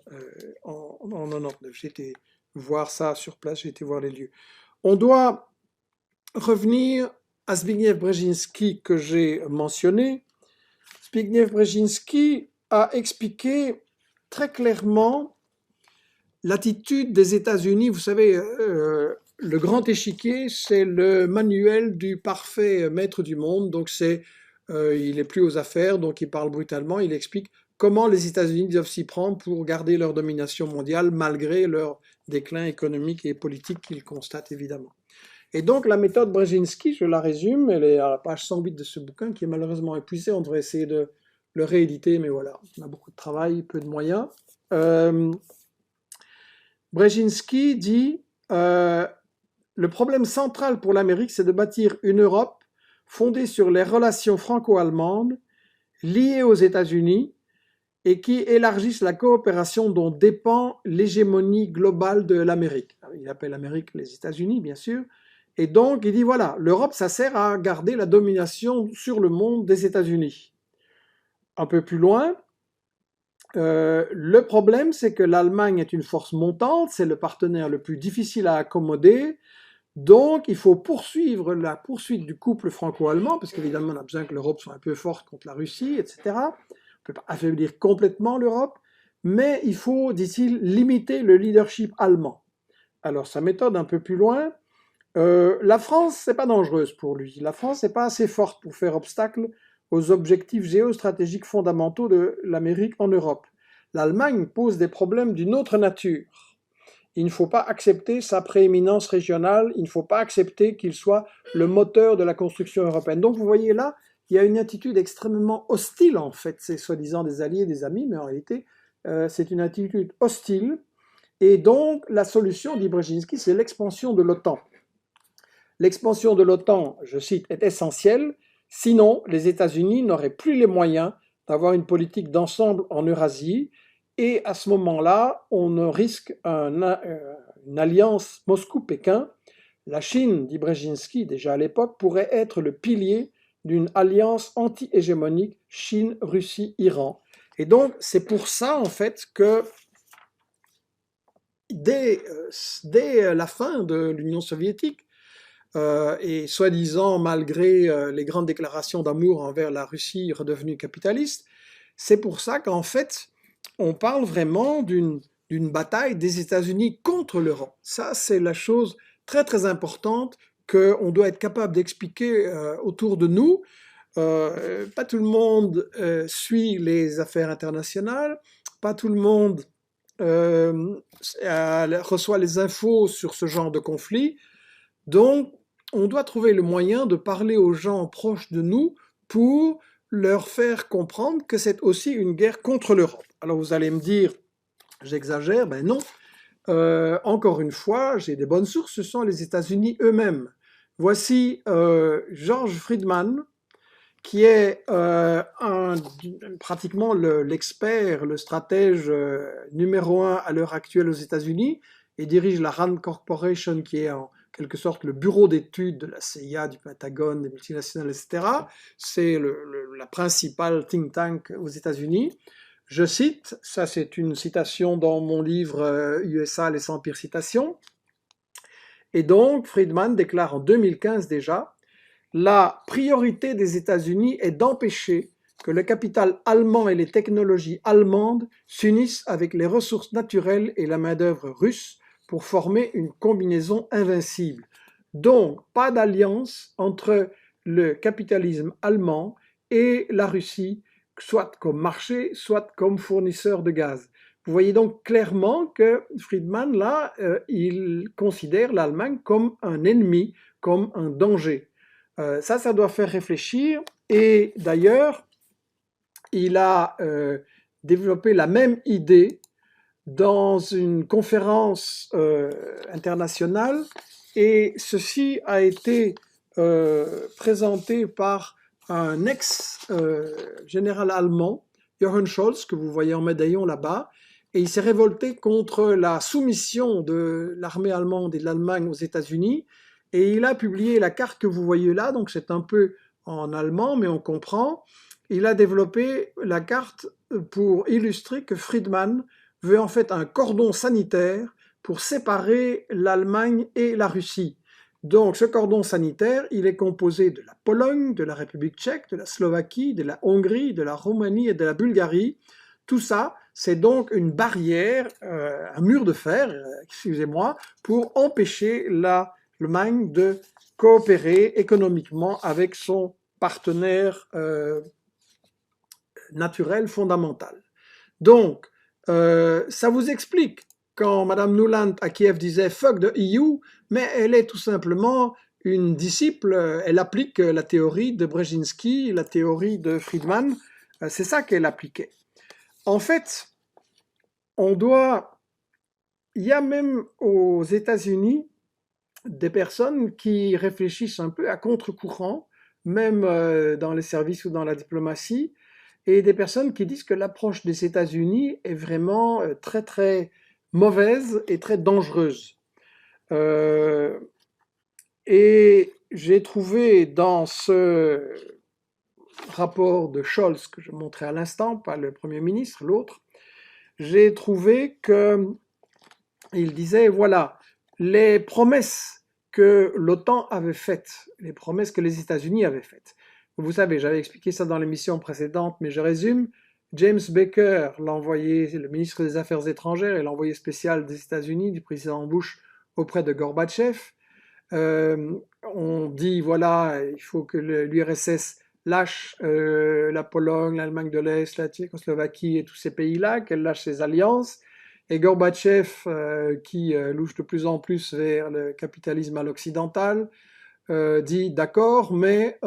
en 99. J'ai été voir ça sur place, j'ai été voir les lieux. On doit revenir à Zbigniew Brzezinski que j'ai mentionné. Zbigniew Brzezinski a expliqué très clairement l'attitude des États-Unis. Vous savez, le grand échiquier, c'est le manuel du parfait maître du monde. Donc il est plus aux affaires, donc il parle brutalement. Il explique comment les États-Unis doivent s'y prendre pour garder leur domination mondiale malgré leur déclin économique et politique qu'ils constatent évidemment. Et donc la méthode Brzezinski, je la résume, elle est à la page 108 de ce bouquin qui est malheureusement épuisé. On devrait essayer de le rééditer, mais voilà, on a beaucoup de travail, peu de moyens. Brzezinski dit le problème central pour l'Amérique, c'est de bâtir une Europe fondée sur les relations franco-allemandes, liées aux États-Unis, et qui élargissent la coopération dont dépend l'hégémonie globale de l'Amérique. Il appelle l'Amérique les États-Unis, bien sûr. Et donc, il dit, voilà, l'Europe, ça sert à garder la domination sur le monde des États-Unis. Un peu plus loin, le problème, c'est que l'Allemagne est une force montante, c'est le partenaire le plus difficile à accommoder, donc il faut poursuivre la poursuite du couple franco-allemand, parce qu'évidemment on a besoin que l'Europe soit un peu forte contre la Russie, etc. On ne peut pas affaiblir complètement l'Europe, mais il faut, dit-il, limiter le leadership allemand. Alors sa méthode un peu plus loin, la France, c'est pas dangereuse pour lui. La France n'est pas assez forte pour faire obstacle aux objectifs géostratégiques fondamentaux de l'Amérique en Europe. L'Allemagne pose des problèmes d'une autre nature. Il ne faut pas accepter sa prééminence régionale, il ne faut pas accepter qu'il soit le moteur de la construction européenne. Donc vous voyez là, il y a une attitude extrêmement hostile en fait, c'est soi-disant des alliés, des amis, mais en réalité c'est une attitude hostile. Et donc la solution, dit Brzezinski, c'est l'expansion de l'OTAN. L'expansion de l'OTAN, je cite, est essentielle, sinon les États-Unis n'auraient plus les moyens d'avoir une politique d'ensemble en Eurasie, et à ce moment-là, on risque une alliance Moscou-Pékin. La Chine, dit Brzezinski, déjà à l'époque, pourrait être le pilier d'une alliance anti-hégémonique Chine-Russie-Iran. Et donc, c'est pour ça, en fait, que dès la fin de l'Union soviétique, et soi-disant malgré les grandes déclarations d'amour envers la Russie redevenue capitaliste, c'est pour ça qu'en fait, on parle vraiment d'une bataille des États-Unis contre l'Europe. Ça, c'est la chose très très importante qu'on doit être capable d'expliquer autour de nous. Pas tout le monde suit les affaires internationales, pas tout le monde reçoit les infos sur ce genre de conflit. Donc, on doit trouver le moyen de parler aux gens proches de nous pour leur faire comprendre que c'est aussi une guerre contre l'Europe. Alors vous allez me dire, j'exagère, ben non. Encore une fois, j'ai des bonnes sources, ce sont les États-Unis eux-mêmes. Voici George Friedman, qui est pratiquement l'expert, le stratège numéro un à l'heure actuelle aux États-Unis, et dirige la RAND Corporation, qui est en quelque sorte le bureau d'études de la CIA, du Pentagone, des multinationales, etc. C'est la principale think tank aux États-Unis. Je cite, ça c'est une citation dans mon livre USA, les 100 pires citations, et donc Friedman déclare en 2015 déjà: la priorité des États-Unis est d'empêcher que le capital allemand et les technologies allemandes s'unissent avec les ressources naturelles et la main-d'œuvre russe pour former une combinaison invincible. Donc, pas d'alliance entre le capitalisme allemand et la Russie, soit comme marché, soit comme fournisseur de gaz. Vous voyez donc clairement que Friedman, là, il considère l'Allemagne comme un ennemi, comme un danger. Ça doit faire réfléchir. Et d'ailleurs, il a développé la même idée dans une conférence internationale, et ceci a été présenté par un ex-général allemand, Jochen Scholz, que vous voyez en médaillon là-bas, et il s'est révolté contre la soumission de l'armée allemande et de l'Allemagne aux États-Unis, et il a publié la carte que vous voyez là, donc c'est un peu en allemand, mais on comprend. Il a développé la carte pour illustrer que Friedman veut en fait un cordon sanitaire pour séparer l'Allemagne et la Russie. Donc ce cordon sanitaire, il est composé de la Pologne, de la République tchèque, de la Slovaquie, de la Hongrie, de la Roumanie et de la Bulgarie. Tout ça, c'est donc une barrière, un mur de fer, excusez-moi, pour empêcher l'Allemagne de coopérer économiquement avec son partenaire naturel fondamental. Donc, ça vous explique quand Madame Nuland à Kiev disait fuck the EU, mais elle est tout simplement une disciple, elle applique la théorie de Brzezinski, la théorie de Friedman, c'est ça qu'elle appliquait. En fait, il y a même aux États-Unis des personnes qui réfléchissent un peu à contre-courant, même dans les services ou dans la diplomatie, et des personnes qui disent que l'approche des États-Unis est vraiment très très mauvaise et très dangereuse. Et j'ai trouvé dans ce rapport de Scholz que je montrais à l'instant, pas le Premier ministre, l'autre, j'ai trouvé qu'il disait, voilà, les promesses que l'OTAN avait faites, les promesses que les États-Unis avaient faites. Vous savez, j'avais expliqué ça dans l'émission précédente, mais je résume. James Baker, le ministre des Affaires étrangères et l'envoyé spécial des États-Unis, du président Bush, auprès de Gorbatchev, on dit, voilà, il faut que l'URSS lâche la Pologne, l'Allemagne de l'Est, la Tchécoslovaquie et tous ces pays-là, qu'elle lâche ses alliances. Et Gorbatchev, qui louche de plus en plus vers le capitalisme à l'occidental, dit d'accord, mais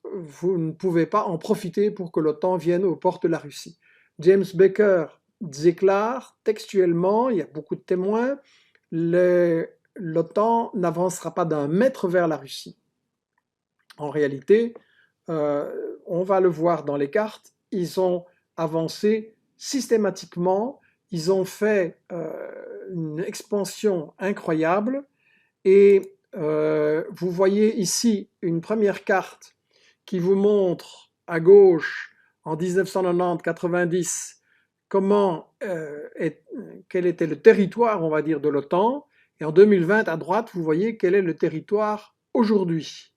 vous ne pouvez pas en profiter pour que l'OTAN vienne aux portes de la Russie. James Baker déclare textuellement, il y a beaucoup de témoins, l'OTAN n'avancera pas d'un mètre vers la Russie. En réalité, on va le voir dans les cartes, ils ont avancé systématiquement, ils ont fait une expansion incroyable, et vous voyez ici une première carte qui vous montre à gauche en 1990-90 quel était le territoire, on va dire, de l'OTAN, et en 2020 à droite vous voyez quel est le territoire aujourd'hui.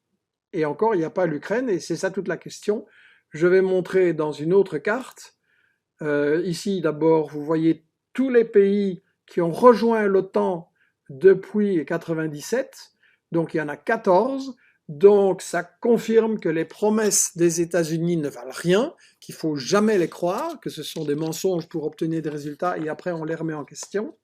Et encore, il n'y a pas l'Ukraine, et c'est ça toute la question. Je vais montrer dans une autre carte. Ici d'abord vous voyez tous les pays qui ont rejoint l'OTAN depuis 1997, donc il y en a 14. Donc ça confirme que les promesses des États-Unis ne valent rien, qu'il faut jamais les croire, que ce sont des mensonges pour obtenir des résultats et après on les remet en question.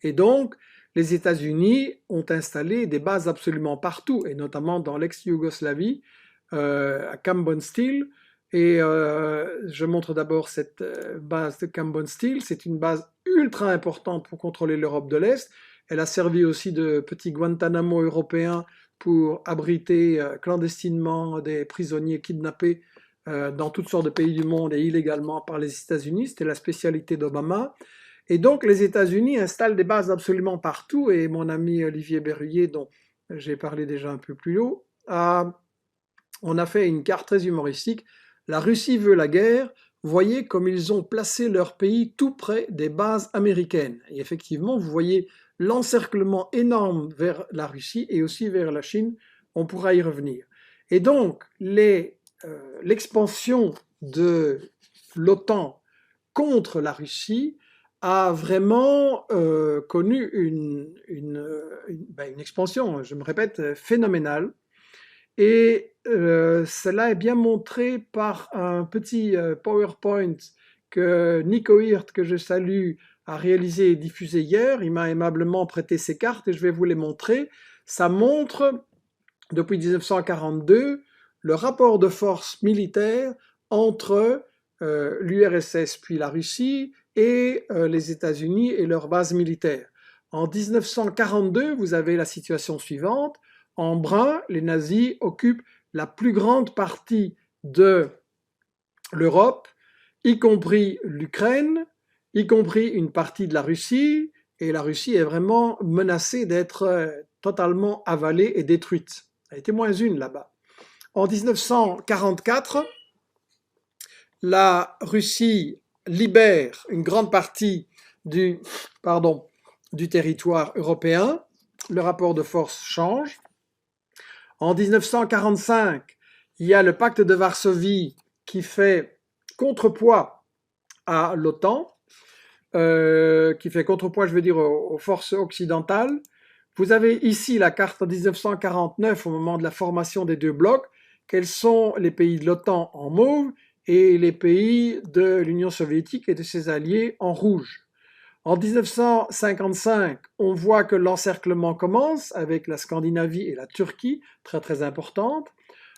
Et donc les États-Unis ont installé des bases absolument partout, et notamment dans l'ex-Yougoslavie, à Cambon Steel. Et je montre d'abord cette base de Cambon Steel. C'est une base ultra importante pour contrôler l'Europe de l'Est. Elle a servi aussi de petit Guantanamo européen pour abriter clandestinement des prisonniers kidnappés dans toutes sortes de pays du monde et illégalement par les États-Unis. C'était la spécialité d'Obama. Et donc les États-Unis installent des bases absolument partout. Et mon ami Olivier Berruyer, dont j'ai parlé déjà un peu plus haut, on a fait une carte très humoristique. La Russie veut la guerre. Voyez comme ils ont placé leur pays tout près des bases américaines. Et effectivement, vous voyez l'encerclement énorme vers la Russie et aussi vers la Chine. On pourra y revenir. Et donc, l'expansion de l'OTAN contre la Russie a vraiment connu une expansion, je me répète, phénoménale. Et cela est bien montré par un petit PowerPoint que Nico Hirt, que je salue, a réalisé et diffusé hier. Il m'a aimablement prêté ses cartes et je vais vous les montrer. Ça montre, depuis 1942, le rapport de force militaire entre l'URSS puis la Russie et les États-Unis et leurs bases militaires. En 1942, vous avez la situation suivante. En brun, les nazis occupent la plus grande partie de l'Europe, y compris l'Ukraine, y compris une partie de la Russie, et la Russie est vraiment menacée d'être totalement avalée et détruite. Elle était moins une là-bas. En 1944, la Russie libère une grande partie du territoire européen. Le rapport de force change. En 1945, il y a le pacte de Varsovie qui fait contrepoids à l'OTAN, qui fait contrepoids, je veux dire, aux forces occidentales. Vous avez ici la carte en 1949, au moment de la formation des deux blocs. Quels sont les pays de l'OTAN en mauve et les pays de l'Union soviétique et de ses alliés en rouge. En 1955, on voit que l'encerclement commence avec la Scandinavie et la Turquie, très très importante.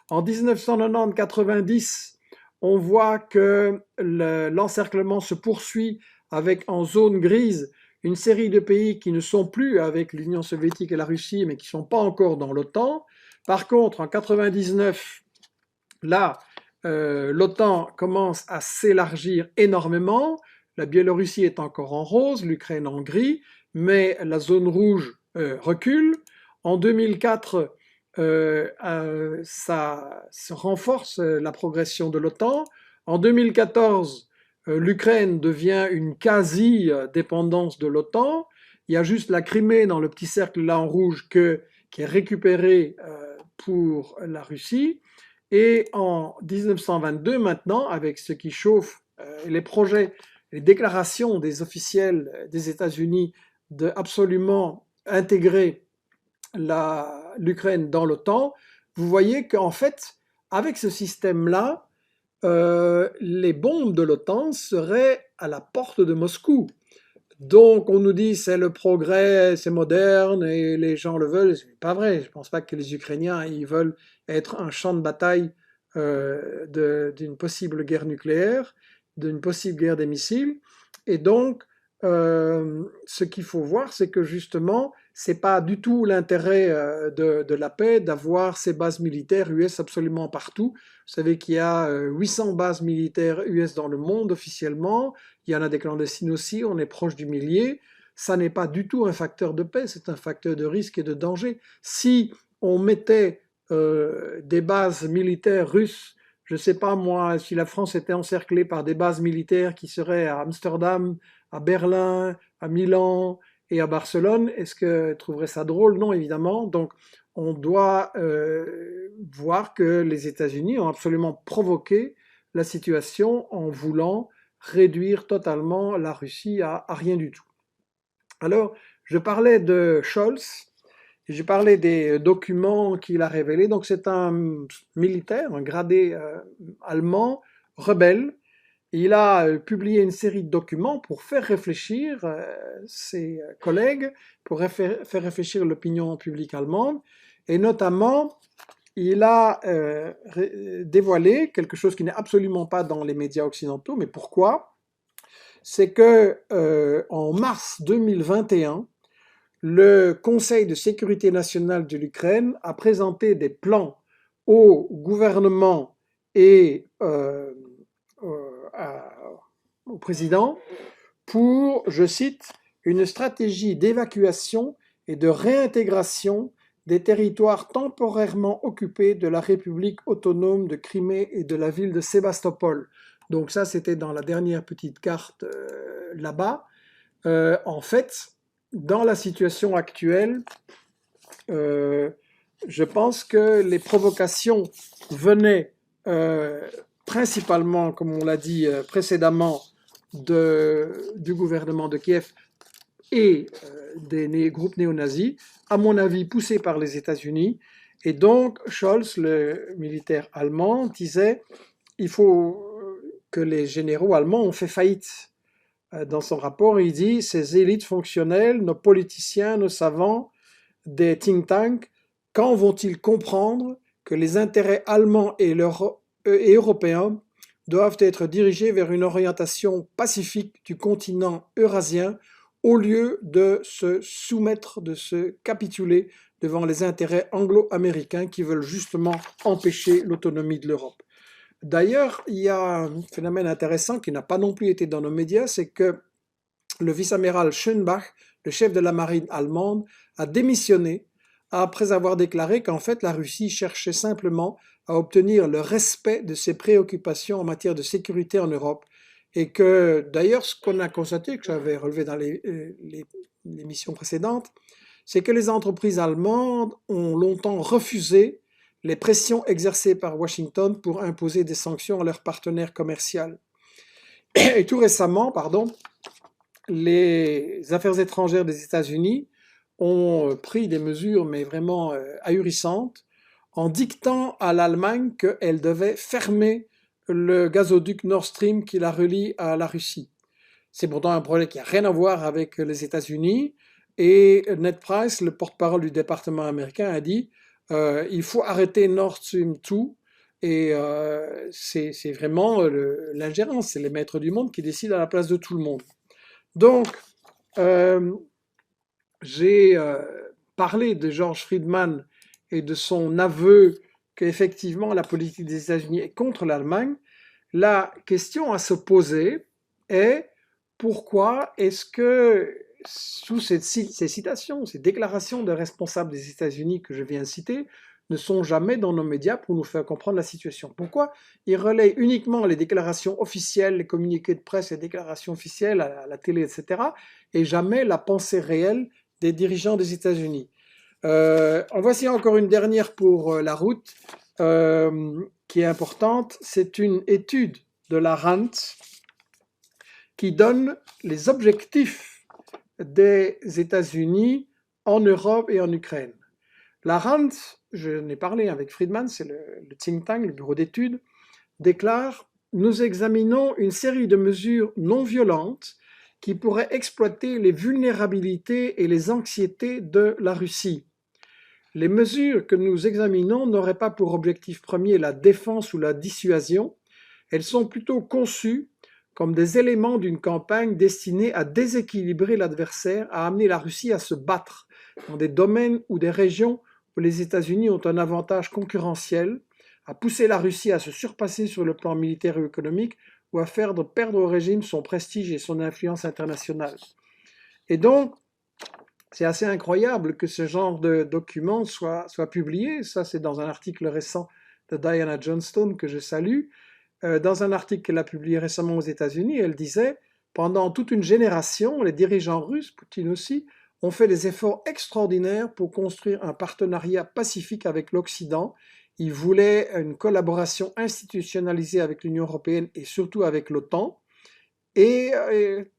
En 1990, on voit que l'encerclement se poursuit avec en zone grise une série de pays qui ne sont plus avec l'Union soviétique et la Russie, mais qui ne sont pas encore dans l'OTAN. Par contre, en 1999, là, l'OTAN commence à s'élargir énormément. La Biélorussie est encore en rose, l'Ukraine en gris, mais la zone rouge recule. En 2004, ça se renforce la progression de l'OTAN. En 2014, l'Ukraine devient une quasi-dépendance de l'OTAN. Il y a juste la Crimée dans le petit cercle là en rouge qui est récupérée pour la Russie. Et en 1922 maintenant, avec ce qui chauffe les projets, les déclarations des officiels des États-Unis de absolument intégrer l'Ukraine dans l'OTAN, vous voyez qu'en fait, avec ce système-là, les bombes de l'OTAN seraient à la porte de Moscou. Donc on nous dit c'est le progrès, c'est moderne et les gens le veulent. C'est pas vrai. Je pense pas que les Ukrainiens ils veulent être un champ de bataille d'une possible guerre nucléaire, d'une possible guerre des missiles. Et donc ce qu'il faut voir, c'est que justement, c'est pas du tout l'intérêt de la paix d'avoir ces bases militaires US absolument partout. Vous savez qu'il y a 800 bases militaires US dans le monde officiellement. Il y en a des clandestines aussi, on est proche du millier. Ça n'est pas du tout un facteur de paix, c'est un facteur de risque et de danger. Si on mettait des bases militaires russes, je ne sais pas moi, si la France était encerclée par des bases militaires qui seraient à Amsterdam, à Berlin, à Milan et à Barcelone, est-ce que trouverait ça drôle? Non, évidemment. Donc, on doit voir que les États-Unis ont absolument provoqué la situation en voulant réduire totalement la Russie à rien du tout. Alors, je parlais de Scholz, J'ai parlé des documents qu'il a révélés. Donc c'est un militaire, un gradé allemand, rebelle. Il a publié une série de documents pour faire réfléchir ses collègues, pour faire réfléchir l'opinion publique allemande. Et notamment, il a dévoilé quelque chose qui n'est absolument pas dans les médias occidentaux. Mais pourquoi? C'est que en mars 2021, le Conseil de sécurité nationale de l'Ukraine a présenté des plans au gouvernement et au président pour, je cite, une stratégie d'évacuation et de réintégration des territoires temporairement occupés de la République autonome de Crimée et de la ville de Sébastopol. Donc ça, c'était dans la dernière petite carte là-bas. En fait, dans la situation actuelle, je pense que les provocations venaient principalement, comme on l'a dit précédemment, du gouvernement de Kiev et des groupes néo-nazis, à mon avis poussés par les États-Unis. Et donc, Scholz, le militaire allemand, disait il faut que les généraux allemands ont fait faillite. Dans son rapport, il dit ces élites fonctionnelles, nos politiciens, nos savants, des think tanks, quand vont-ils comprendre que les intérêts allemands et européens doivent être dirigés vers une orientation pacifique du continent eurasien au lieu de se soumettre, de se capituler devant les intérêts anglo-américains qui veulent justement empêcher l'autonomie de l'Europe. D'ailleurs, il y a un phénomène intéressant qui n'a pas non plus été dans nos médias, c'est que le vice-amiral Schönbach, le chef de la marine allemande, a démissionné après avoir déclaré qu'en fait la Russie cherchait simplement à obtenir le respect de ses préoccupations en matière de sécurité en Europe. Et que d'ailleurs, ce qu'on a constaté, que j'avais relevé dans l'émission précédente, c'est que les entreprises allemandes ont longtemps refusé les pressions exercées par Washington pour imposer des sanctions à leurs partenaires commerciaux. Et tout récemment, les affaires étrangères des États-Unis ont pris des mesures, mais vraiment ahurissantes, en dictant à l'Allemagne qu'elle devait fermer le gazoduc Nord Stream qui la relie à la Russie. C'est pourtant un projet qui n'a rien à voir avec les États-Unis. Et Ned Price, le porte-parole du département américain, a dit il faut arrêter Nord Stream 2 et c'est vraiment l'ingérence, c'est les maîtres du monde qui décident à la place de tout le monde. Donc, j'ai parlé de George Friedman et de son aveu qu'effectivement la politique des États-Unis est contre l'Allemagne. La question à se poser est pourquoi est-ce que sous ces citations, ces déclarations de responsables des États-Unis que je viens de citer, ne sont jamais dans nos médias pour nous faire comprendre la situation. Pourquoi ils relaient uniquement les déclarations officielles, les communiqués de presse, les déclarations officielles à la télé, etc., et jamais la pensée réelle des dirigeants des États-Unis. En voici encore une dernière pour la route, qui est importante. C'est une étude de la RAND qui donne les objectifs des États-Unis en Europe et en Ukraine. La RAND, je n'ai parlé avec Friedman, c'est le think tank, le bureau d'études, déclare « Nous examinons une série de mesures non violentes qui pourraient exploiter les vulnérabilités et les anxiétés de la Russie. Les mesures que nous examinons n'auraient pas pour objectif premier la défense ou la dissuasion, elles sont plutôt conçues comme des éléments d'une campagne destinée à déséquilibrer l'adversaire, à amener la Russie à se battre dans des domaines ou des régions où les États-Unis ont un avantage concurrentiel, à pousser la Russie à se surpasser sur le plan militaire et économique ou à faire perdre au régime son prestige et son influence internationale. » Et donc, c'est assez incroyable que ce genre de document soit publié. Ça, c'est dans un article récent de Diana Johnstone que je salue. Dans un article qu'elle a publié récemment aux États-Unis, elle disait « Pendant toute une génération, les dirigeants russes, Poutine aussi, ont fait des efforts extraordinaires pour construire un partenariat pacifique avec l'Occident. Ils voulaient une collaboration institutionnalisée avec l'Union européenne et surtout avec l'OTAN. Et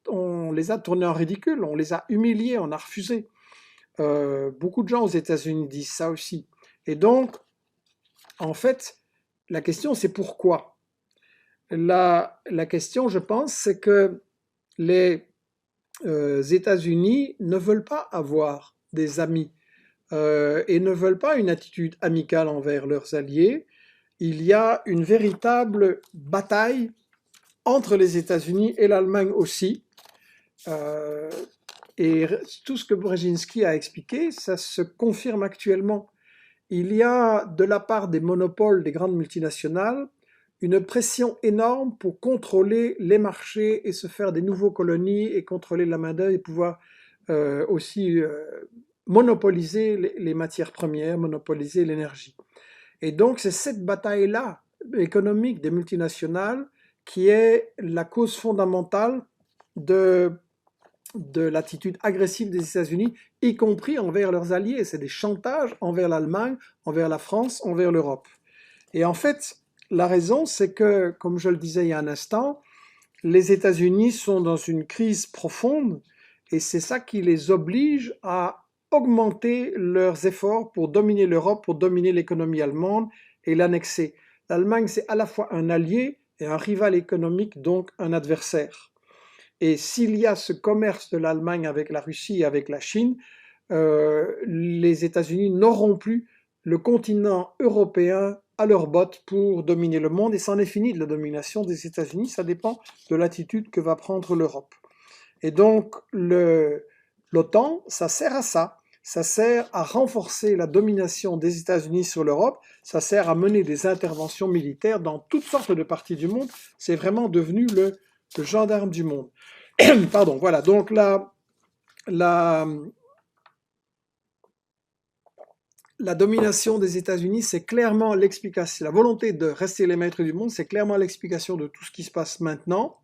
on les a tournés en ridicule, on les a humiliés, on a refusé. Beaucoup de gens aux États-Unis disent ça aussi. Et donc, en fait, la question c'est pourquoi? La question, je pense, c'est que les États-Unis ne veulent pas avoir des amis et ne veulent pas une attitude amicale envers leurs alliés. Il y a une véritable bataille entre les États-Unis et l'Allemagne aussi. Euh, et tout ce que Brzezinski a expliqué, ça se confirme actuellement. Il y a de la part des monopoles des grandes multinationales une pression énorme pour contrôler les marchés et se faire des nouveaux colonies et contrôler la main-d'œuvre et pouvoir aussi monopoliser les matières premières, monopoliser l'énergie. Et donc c'est cette bataille-là économique des multinationales qui est la cause fondamentale de l'attitude agressive des États-Unis, y compris envers leurs alliés. C'est des chantages envers l'Allemagne, envers la France, envers l'Europe. Et en fait, la raison, c'est que, comme je le disais il y a un instant, les États-Unis sont dans une crise profonde et c'est ça qui les oblige à augmenter leurs efforts pour dominer l'Europe, pour dominer l'économie allemande et l'annexer. L'Allemagne, c'est à la fois un allié et un rival économique, donc un adversaire. Et s'il y a ce commerce de l'Allemagne avec la Russie et avec la Chine, les États-Unis n'auront plus le continent européen à leurs bottes pour dominer le monde, et c'en est fini de la domination des États-Unis, ça dépend de l'attitude que va prendre l'Europe. Et donc l'OTAN, ça sert à ça sert à renforcer la domination des États-Unis sur l'Europe, ça sert à mener des interventions militaires dans toutes sortes de parties du monde, c'est vraiment devenu le gendarme du monde. Pardon, voilà, donc la domination des États-Unis, c'est clairement l'explication, la volonté de rester les maîtres du monde, c'est clairement l'explication de tout ce qui se passe maintenant.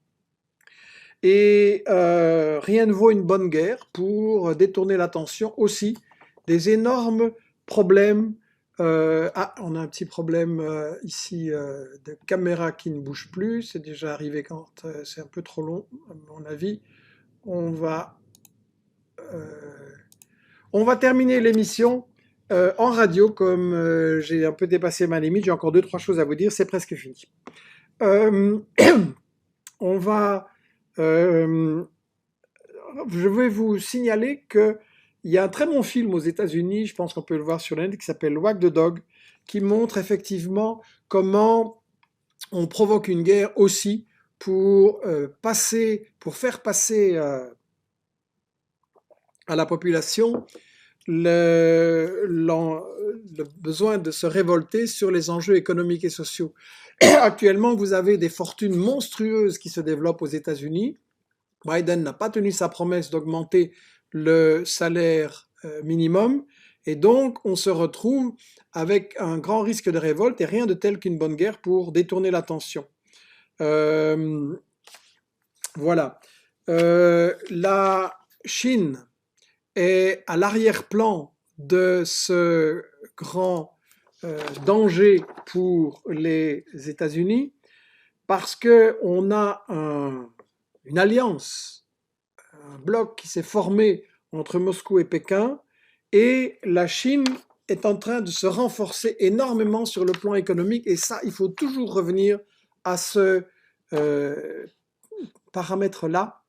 Et rien ne vaut une bonne guerre pour détourner l'attention aussi des énormes problèmes. On a un petit problème ici de caméra qui ne bouge plus. C'est déjà arrivé quand c'est un peu trop long, à mon avis. On va terminer l'émission en radio, comme j'ai un peu dépassé ma limite. J'ai encore 2-3 choses à vous dire. C'est presque fini. On va je vais vous signaler qu'il y a un très bon film aux États-Unis, je pense qu'on peut le voir sur l'internet, qui s'appelle Wag the Dog, qui montre effectivement comment on provoque une guerre aussi pour faire passer à la population le besoin de se révolter sur les enjeux économiques et sociaux. Actuellement, vous avez des fortunes monstrueuses qui se développent aux États-Unis. Biden n'a pas tenu sa promesse d'augmenter le salaire minimum, et donc on se retrouve avec un grand risque de révolte et rien de tel qu'une bonne guerre pour détourner l'attention. Voilà. La Chine est à l'arrière-plan de ce grand danger pour les États-Unis parce qu'on a une alliance, un bloc qui s'est formé entre Moscou et Pékin, et la Chine est en train de se renforcer énormément sur le plan économique, et ça, il faut toujours revenir à ce paramètre-là.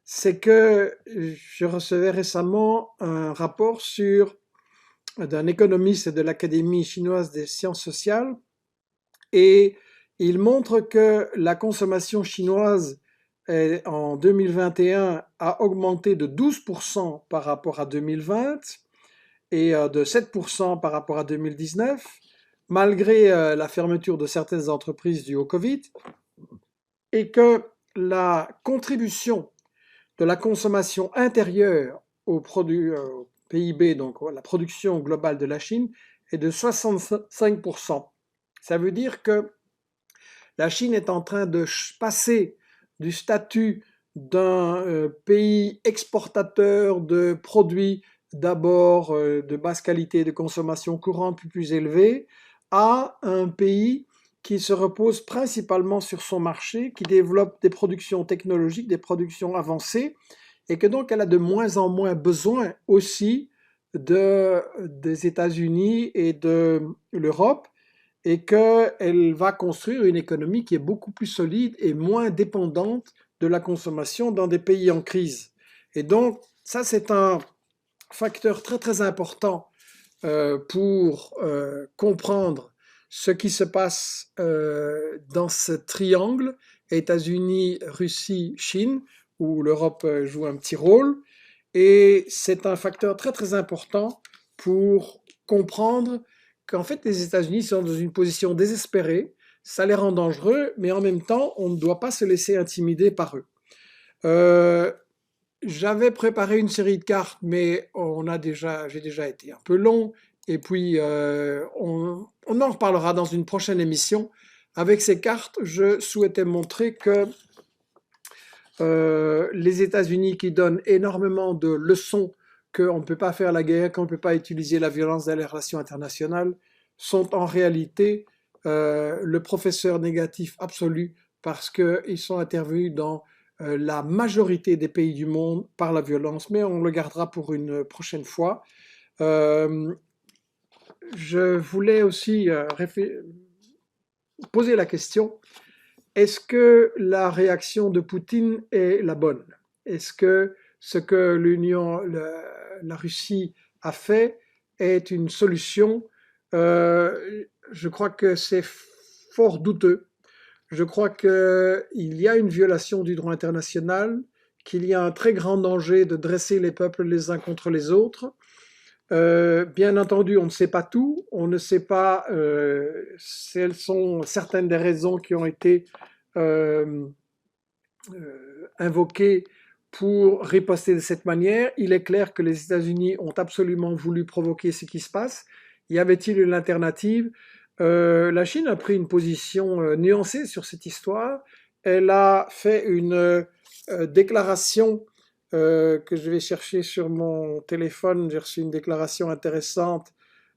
C'est que je recevais récemment un rapport d'un économiste de l'Académie chinoise des sciences sociales, et il montre que la consommation chinoise en 2021 a augmenté de 12% par rapport à 2020 et de 7% par rapport à 2019, malgré la fermeture de certaines entreprises dues au Covid, et que la contribution de la consommation intérieure au PIB, donc la production globale de la Chine, est de 65%. Ça veut dire que la Chine est en train de passer du statut d'un pays exportateur de produits d'abord de basse qualité, de consommation courante plus élevée, à un pays qui se repose principalement sur son marché, qui développe des productions technologiques, des productions avancées, et que donc elle a de moins en moins besoin aussi des États-Unis et de l'Europe et qu'elle va construire une économie qui est beaucoup plus solide et moins dépendante de la consommation dans des pays en crise. Et donc, ça, c'est un facteur très très important pour comprendre ce qui se passe dans ce triangle États-Unis, Russie, Chine, où l'Europe joue un petit rôle. Et c'est un facteur très très important pour comprendre qu'en fait les États-Unis sont dans une position désespérée, ça les rend dangereux, mais en même temps on ne doit pas se laisser intimider par eux. Euh, J'avais préparé une série de cartes, mais j'ai déjà été un peu long, et puis on en reparlera dans une prochaine émission. Avec ces cartes, je souhaitais montrer que les États-Unis qui donnent énormément de leçons qu'on ne peut pas faire la guerre, qu'on ne peut pas utiliser la violence dans les relations internationales, sont en réalité le professeur négatif absolu parce qu'ils sont intervenus dans la majorité des pays du monde par la violence, mais on le gardera pour une prochaine fois. Euh, je voulais aussi poser la question, est-ce que la réaction de Poutine est la bonne? Est-ce que ce que la Russie a fait est une solution? Je crois que c'est fort douteux. Je crois qu'il y a une violation du droit international, qu'il y a un très grand danger de dresser les peuples les uns contre les autres. Bien entendu, on ne sait pas tout, on ne sait pas quelles sont certaines des raisons qui ont été euh, invoquées pour riposter de cette manière. Il est clair que les États-Unis ont absolument voulu provoquer ce qui se passe. Y avait-il une alternative? La Chine a pris une position nuancée sur cette histoire. Elle a fait une déclaration que je vais chercher sur mon téléphone. J'ai reçu une déclaration intéressante.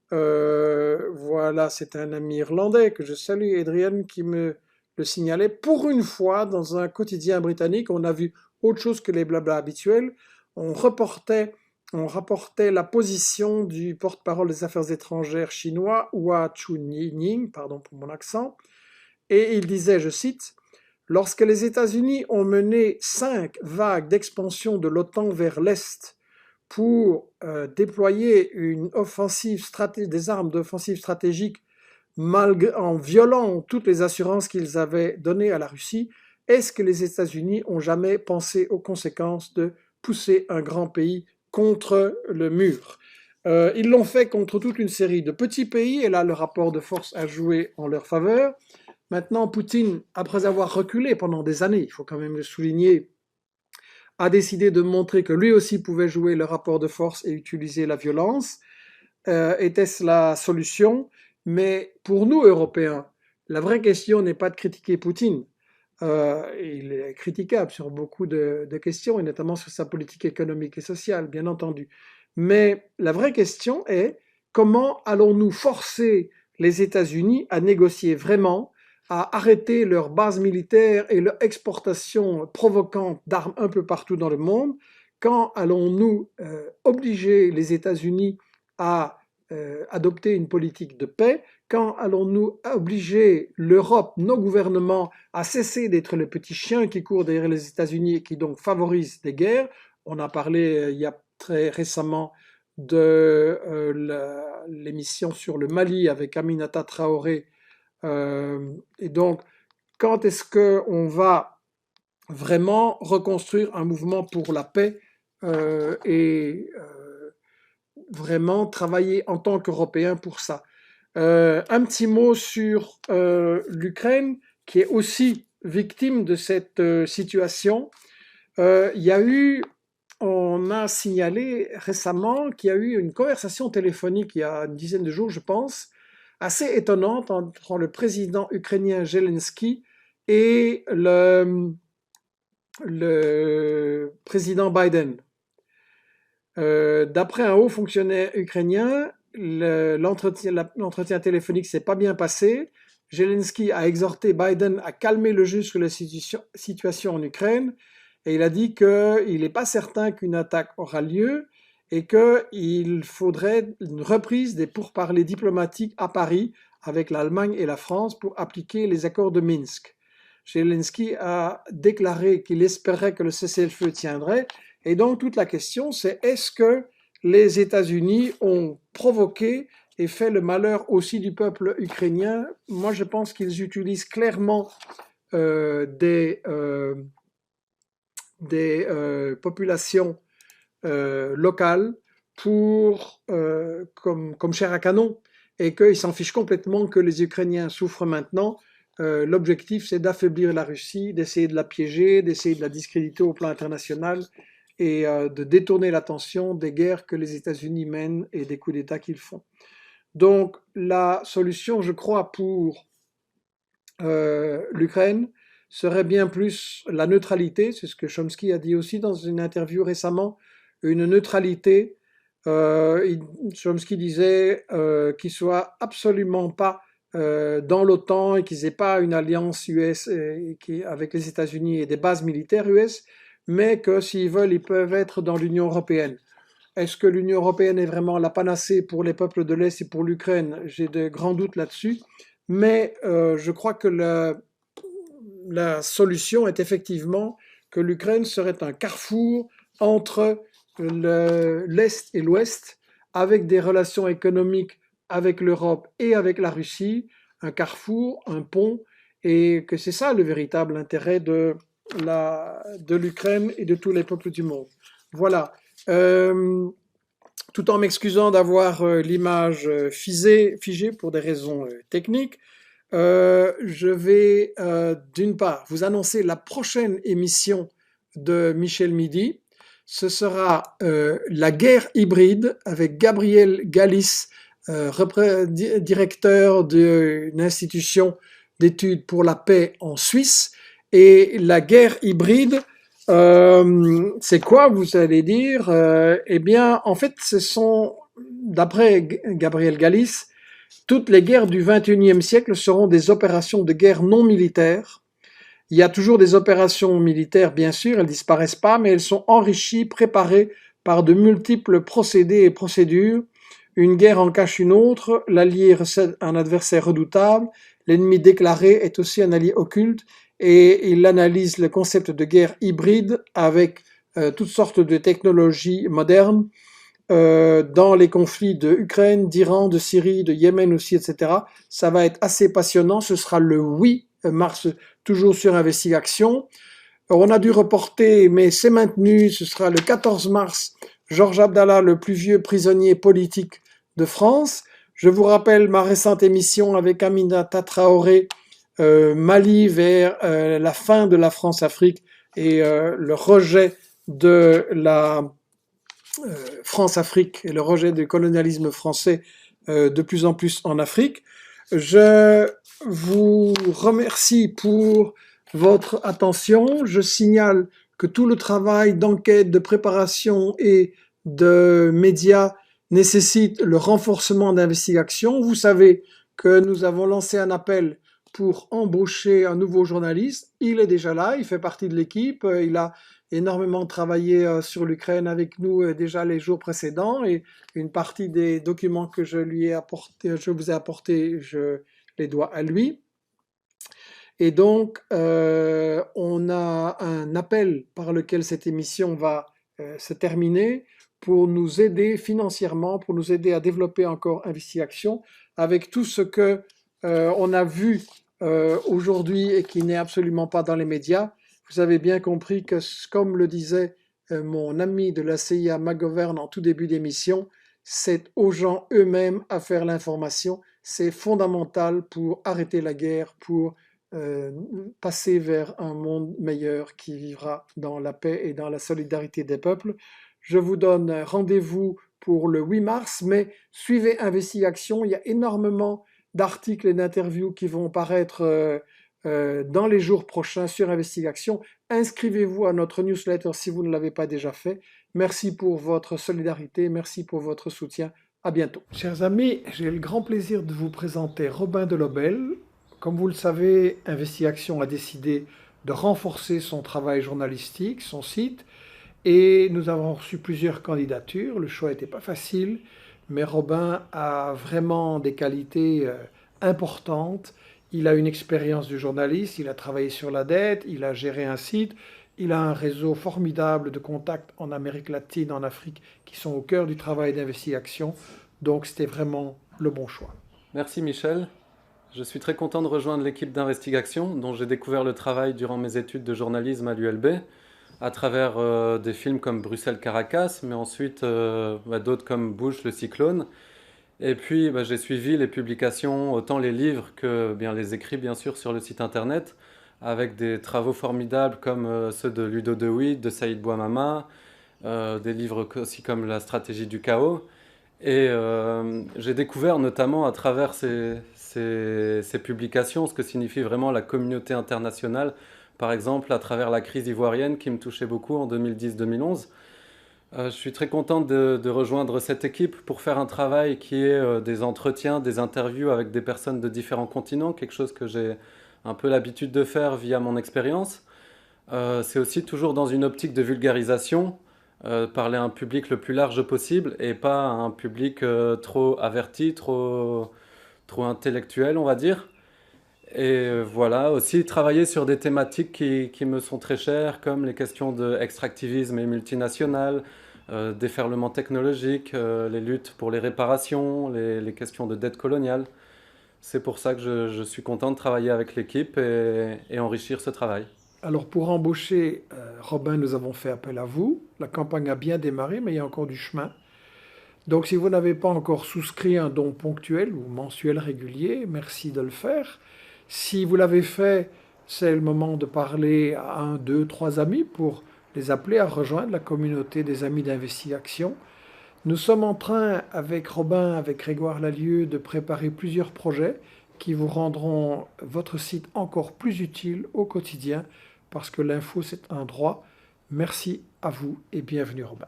Voilà, c'est un ami irlandais que je salue, Adrian, qui me le signalait. Pour une fois, dans un quotidien britannique, on a vu autre chose que les blabla habituels. On rapportait la position du porte-parole des affaires étrangères chinois, Hua Chunying, pardon pour mon accent, et il disait, je cite, lorsque les États-Unis ont mené 5 vagues d'expansion de l'OTAN vers l'Est pour déployer des armes d'offensive stratégique en violant toutes les assurances qu'ils avaient données à la Russie, est-ce que les États-Unis ont jamais pensé aux conséquences de pousser un grand pays contre le mur? Ils l'ont fait contre toute une série de petits pays, et là le rapport de force a joué en leur faveur. Maintenant, Poutine, après avoir reculé pendant des années, il faut quand même le souligner, a décidé de montrer que lui aussi pouvait jouer le rapport de force et utiliser la violence. Était-ce la solution? Mais pour nous, Européens, la vraie question n'est pas de critiquer Poutine. Il est critiquable sur beaucoup de questions, et notamment sur sa politique économique et sociale, bien entendu. Mais la vraie question est comment allons-nous forcer les États-Unis à négocier vraiment, à arrêter leurs bases militaires et leur exportation provocante d'armes un peu partout dans le monde? Quand allons-nous obliger les États-Unis à adopter une politique de paix? Quand allons-nous obliger l'Europe, nos gouvernements, à cesser d'être le petit chien qui court derrière les États-Unis et qui donc favorise des guerres? On a parlé il y a très récemment de l'émission sur le Mali avec Aminata Traoré. Et donc, quand est-ce qu'on va vraiment reconstruire un mouvement pour la paix et vraiment travailler en tant qu'Européens pour ça? Un petit mot sur l'Ukraine, qui est aussi victime de cette situation. On a signalé récemment qu'il y a eu une conversation téléphonique il y a une dizaine de jours, je pense, assez étonnante entre le président ukrainien Zelensky et le président Biden. D'après un haut fonctionnaire ukrainien, l'entretien téléphonique s'est pas bien passé. Zelensky a exhorté Biden à calmer le jeu sur la situation en Ukraine, et il a dit qu'il n'est pas certain qu'une attaque aura lieu, et qu'il faudrait une reprise des pourparlers diplomatiques à Paris avec l'Allemagne et la France pour appliquer les accords de Minsk. Zelensky a déclaré qu'il espérait que le cessez-le-feu tiendrait, et donc toute la question c'est est-ce que les États-Unis ont provoqué et fait le malheur aussi du peuple ukrainien? Moi je pense qu'ils utilisent clairement des populations locales comme chair à canon, et qu'ils s'en fichent complètement que les Ukrainiens souffrent maintenant. L'objectif, c'est d'affaiblir la Russie, d'essayer de la piéger, d'essayer de la discréditer au plan international et de détourner l'attention des guerres que les États-Unis mènent et des coups d'État qu'ils font. Donc la solution, je crois, pour l'Ukraine serait bien plus la neutralité, c'est ce que Chomsky a dit aussi dans une interview récemment, une neutralité. Chomsky disait qu'il soit absolument pas dans l'OTAN et qu'ils n'aient pas une alliance US avec les États-Unis et des bases militaires US, mais que s'ils veulent, ils peuvent être dans l'Union européenne. Est-ce que l'Union européenne est vraiment la panacée pour les peuples de l'Est et pour l'Ukraine? J'ai de grands doutes là-dessus, mais je crois que la solution est effectivement que l'Ukraine serait un carrefour entre l'Est et l'Ouest, avec des relations économiques avec l'Europe et avec la Russie, un carrefour, un pont, et que c'est ça le véritable intérêt de l'Ukraine et de tous les peuples du monde. Voilà. Tout en m'excusant d'avoir l'image figée pour des raisons techniques, je vais d'une part vous annoncer la prochaine émission de Michel Midi. Ce sera la guerre hybride avec Gabriel Galis, directeur d'une institution d'études pour la paix en Suisse. Et la guerre hybride, c'est quoi, vous allez dire? Eh bien, en fait, ce sont, d'après Gabriel Galis, toutes les guerres du XXIe siècle seront des opérations de guerre non militaires. Il y a toujours des opérations militaires, bien sûr, elles disparaissent pas, mais elles sont enrichies, préparées par de multiples procédés et procédures. Une guerre en cache une autre, l'allié recèle un adversaire redoutable, l'ennemi déclaré est aussi un allié occulte, et il analyse le concept de guerre hybride avec toutes sortes de technologies modernes dans les conflits de Ukraine, d'Iran, de Syrie, de Yémen aussi, etc. Ça va être assez passionnant, ce sera le 8 mars, toujours sur Investigation. On a dû reporter, mais c'est maintenu, ce sera le 14 mars, Georges Abdallah, le plus vieux prisonnier politique de France. Je vous rappelle ma récente émission avec Aminata Traoré, Mali vers la fin de la France-Afrique et le rejet de la France-Afrique et le rejet du colonialisme français de plus en plus en Afrique. Je vous remercie pour votre attention. Je signale que tout le travail d'enquête, de préparation et de médias nécessite le renforcement d'investigation. Vous savez que nous avons lancé un appel pour embaucher un nouveau journaliste. Il est déjà là, il fait partie de l'équipe. Il a énormément travaillé sur l'Ukraine avec nous déjà les jours précédents, et une partie des documents que je vous ai apportés, je les dois à lui. Et donc, on a un appel par lequel cette émission va se terminer pour nous aider financièrement, pour nous aider à développer encore Investigation avec tout ce que on a vu aujourd'hui et qui n'est absolument pas dans les médias. Vous avez bien compris que, comme le disait mon ami de la CIA McGovern en tout début d'émission, c'est aux gens eux-mêmes à faire l'information. C'est fondamental pour arrêter la guerre, pour passer vers un monde meilleur qui vivra dans la paix et dans la solidarité des peuples. Je vous donne rendez-vous pour le 8 mars, mais suivez Investigation, il y a énormément d'articles et d'interviews qui vont paraître dans les jours prochains sur Investigation. Inscrivez-vous à notre newsletter si vous ne l'avez pas déjà fait. Merci pour votre solidarité, merci pour votre soutien. À bientôt. Chers amis, j'ai le grand plaisir de vous présenter Robin Delobel. Comme vous le savez, Investigation a décidé de renforcer son travail journalistique, son site, Et nous avons reçu plusieurs candidatures. Le choix n'était pas facile, mais Robin a vraiment des qualités importantes. Il a une expérience de journaliste, il a travaillé sur la dette, il a géré un site, il a un réseau formidable de contacts en Amérique latine, en Afrique, qui sont au cœur du travail d'investigation. Donc c'était vraiment le bon choix. Merci Michel. Je suis très content de rejoindre l'équipe d'investigation dont j'ai découvert le travail durant mes études de journalisme à l'ULB, à travers des films comme Bruxelles-Caracas, mais ensuite d'autres comme Bush, le cyclone. Et puis j'ai suivi les publications, autant les livres que bien les écrits bien sûr sur le site internet, avec des travaux formidables comme ceux de Ludo de Witt, de Saïd Bouamama, des livres aussi comme La stratégie du chaos. Et j'ai découvert notamment à travers ces publications ce que signifie vraiment la communauté internationale, par exemple à travers la crise ivoirienne qui me touchait beaucoup en 2010-2011. Je suis très content de rejoindre cette équipe pour faire un travail qui est des entretiens, des interviews avec des personnes de différents continents, quelque chose que j'ai un peu l'habitude de faire via mon expérience. C'est aussi toujours dans une optique de vulgarisation, parler à un public le plus large possible et pas à un public trop averti, trop intellectuel, on va dire. Et voilà, aussi travailler sur des thématiques qui me sont très chères, comme les questions d'extractivisme et multinational, déferlement technologique, les luttes pour les réparations, les questions de dette coloniale. C'est pour ça que je suis content de travailler avec l'équipe et enrichir ce travail. Alors pour embaucher Robin, nous avons fait appel à vous. La campagne a bien démarré, mais il y a encore du chemin. Donc si vous n'avez pas encore souscrit un don ponctuel ou mensuel régulier, merci de le faire. Si vous l'avez fait, c'est le moment de parler à un, deux, trois amis pour les appeler à rejoindre la communauté des amis d'investigation. Nous sommes en train, avec Robin, avec Grégoire Lalieu, de préparer plusieurs projets qui vous rendront votre site encore plus utile au quotidien, parce que l'info, c'est un droit. Merci à vous et bienvenue, Robin.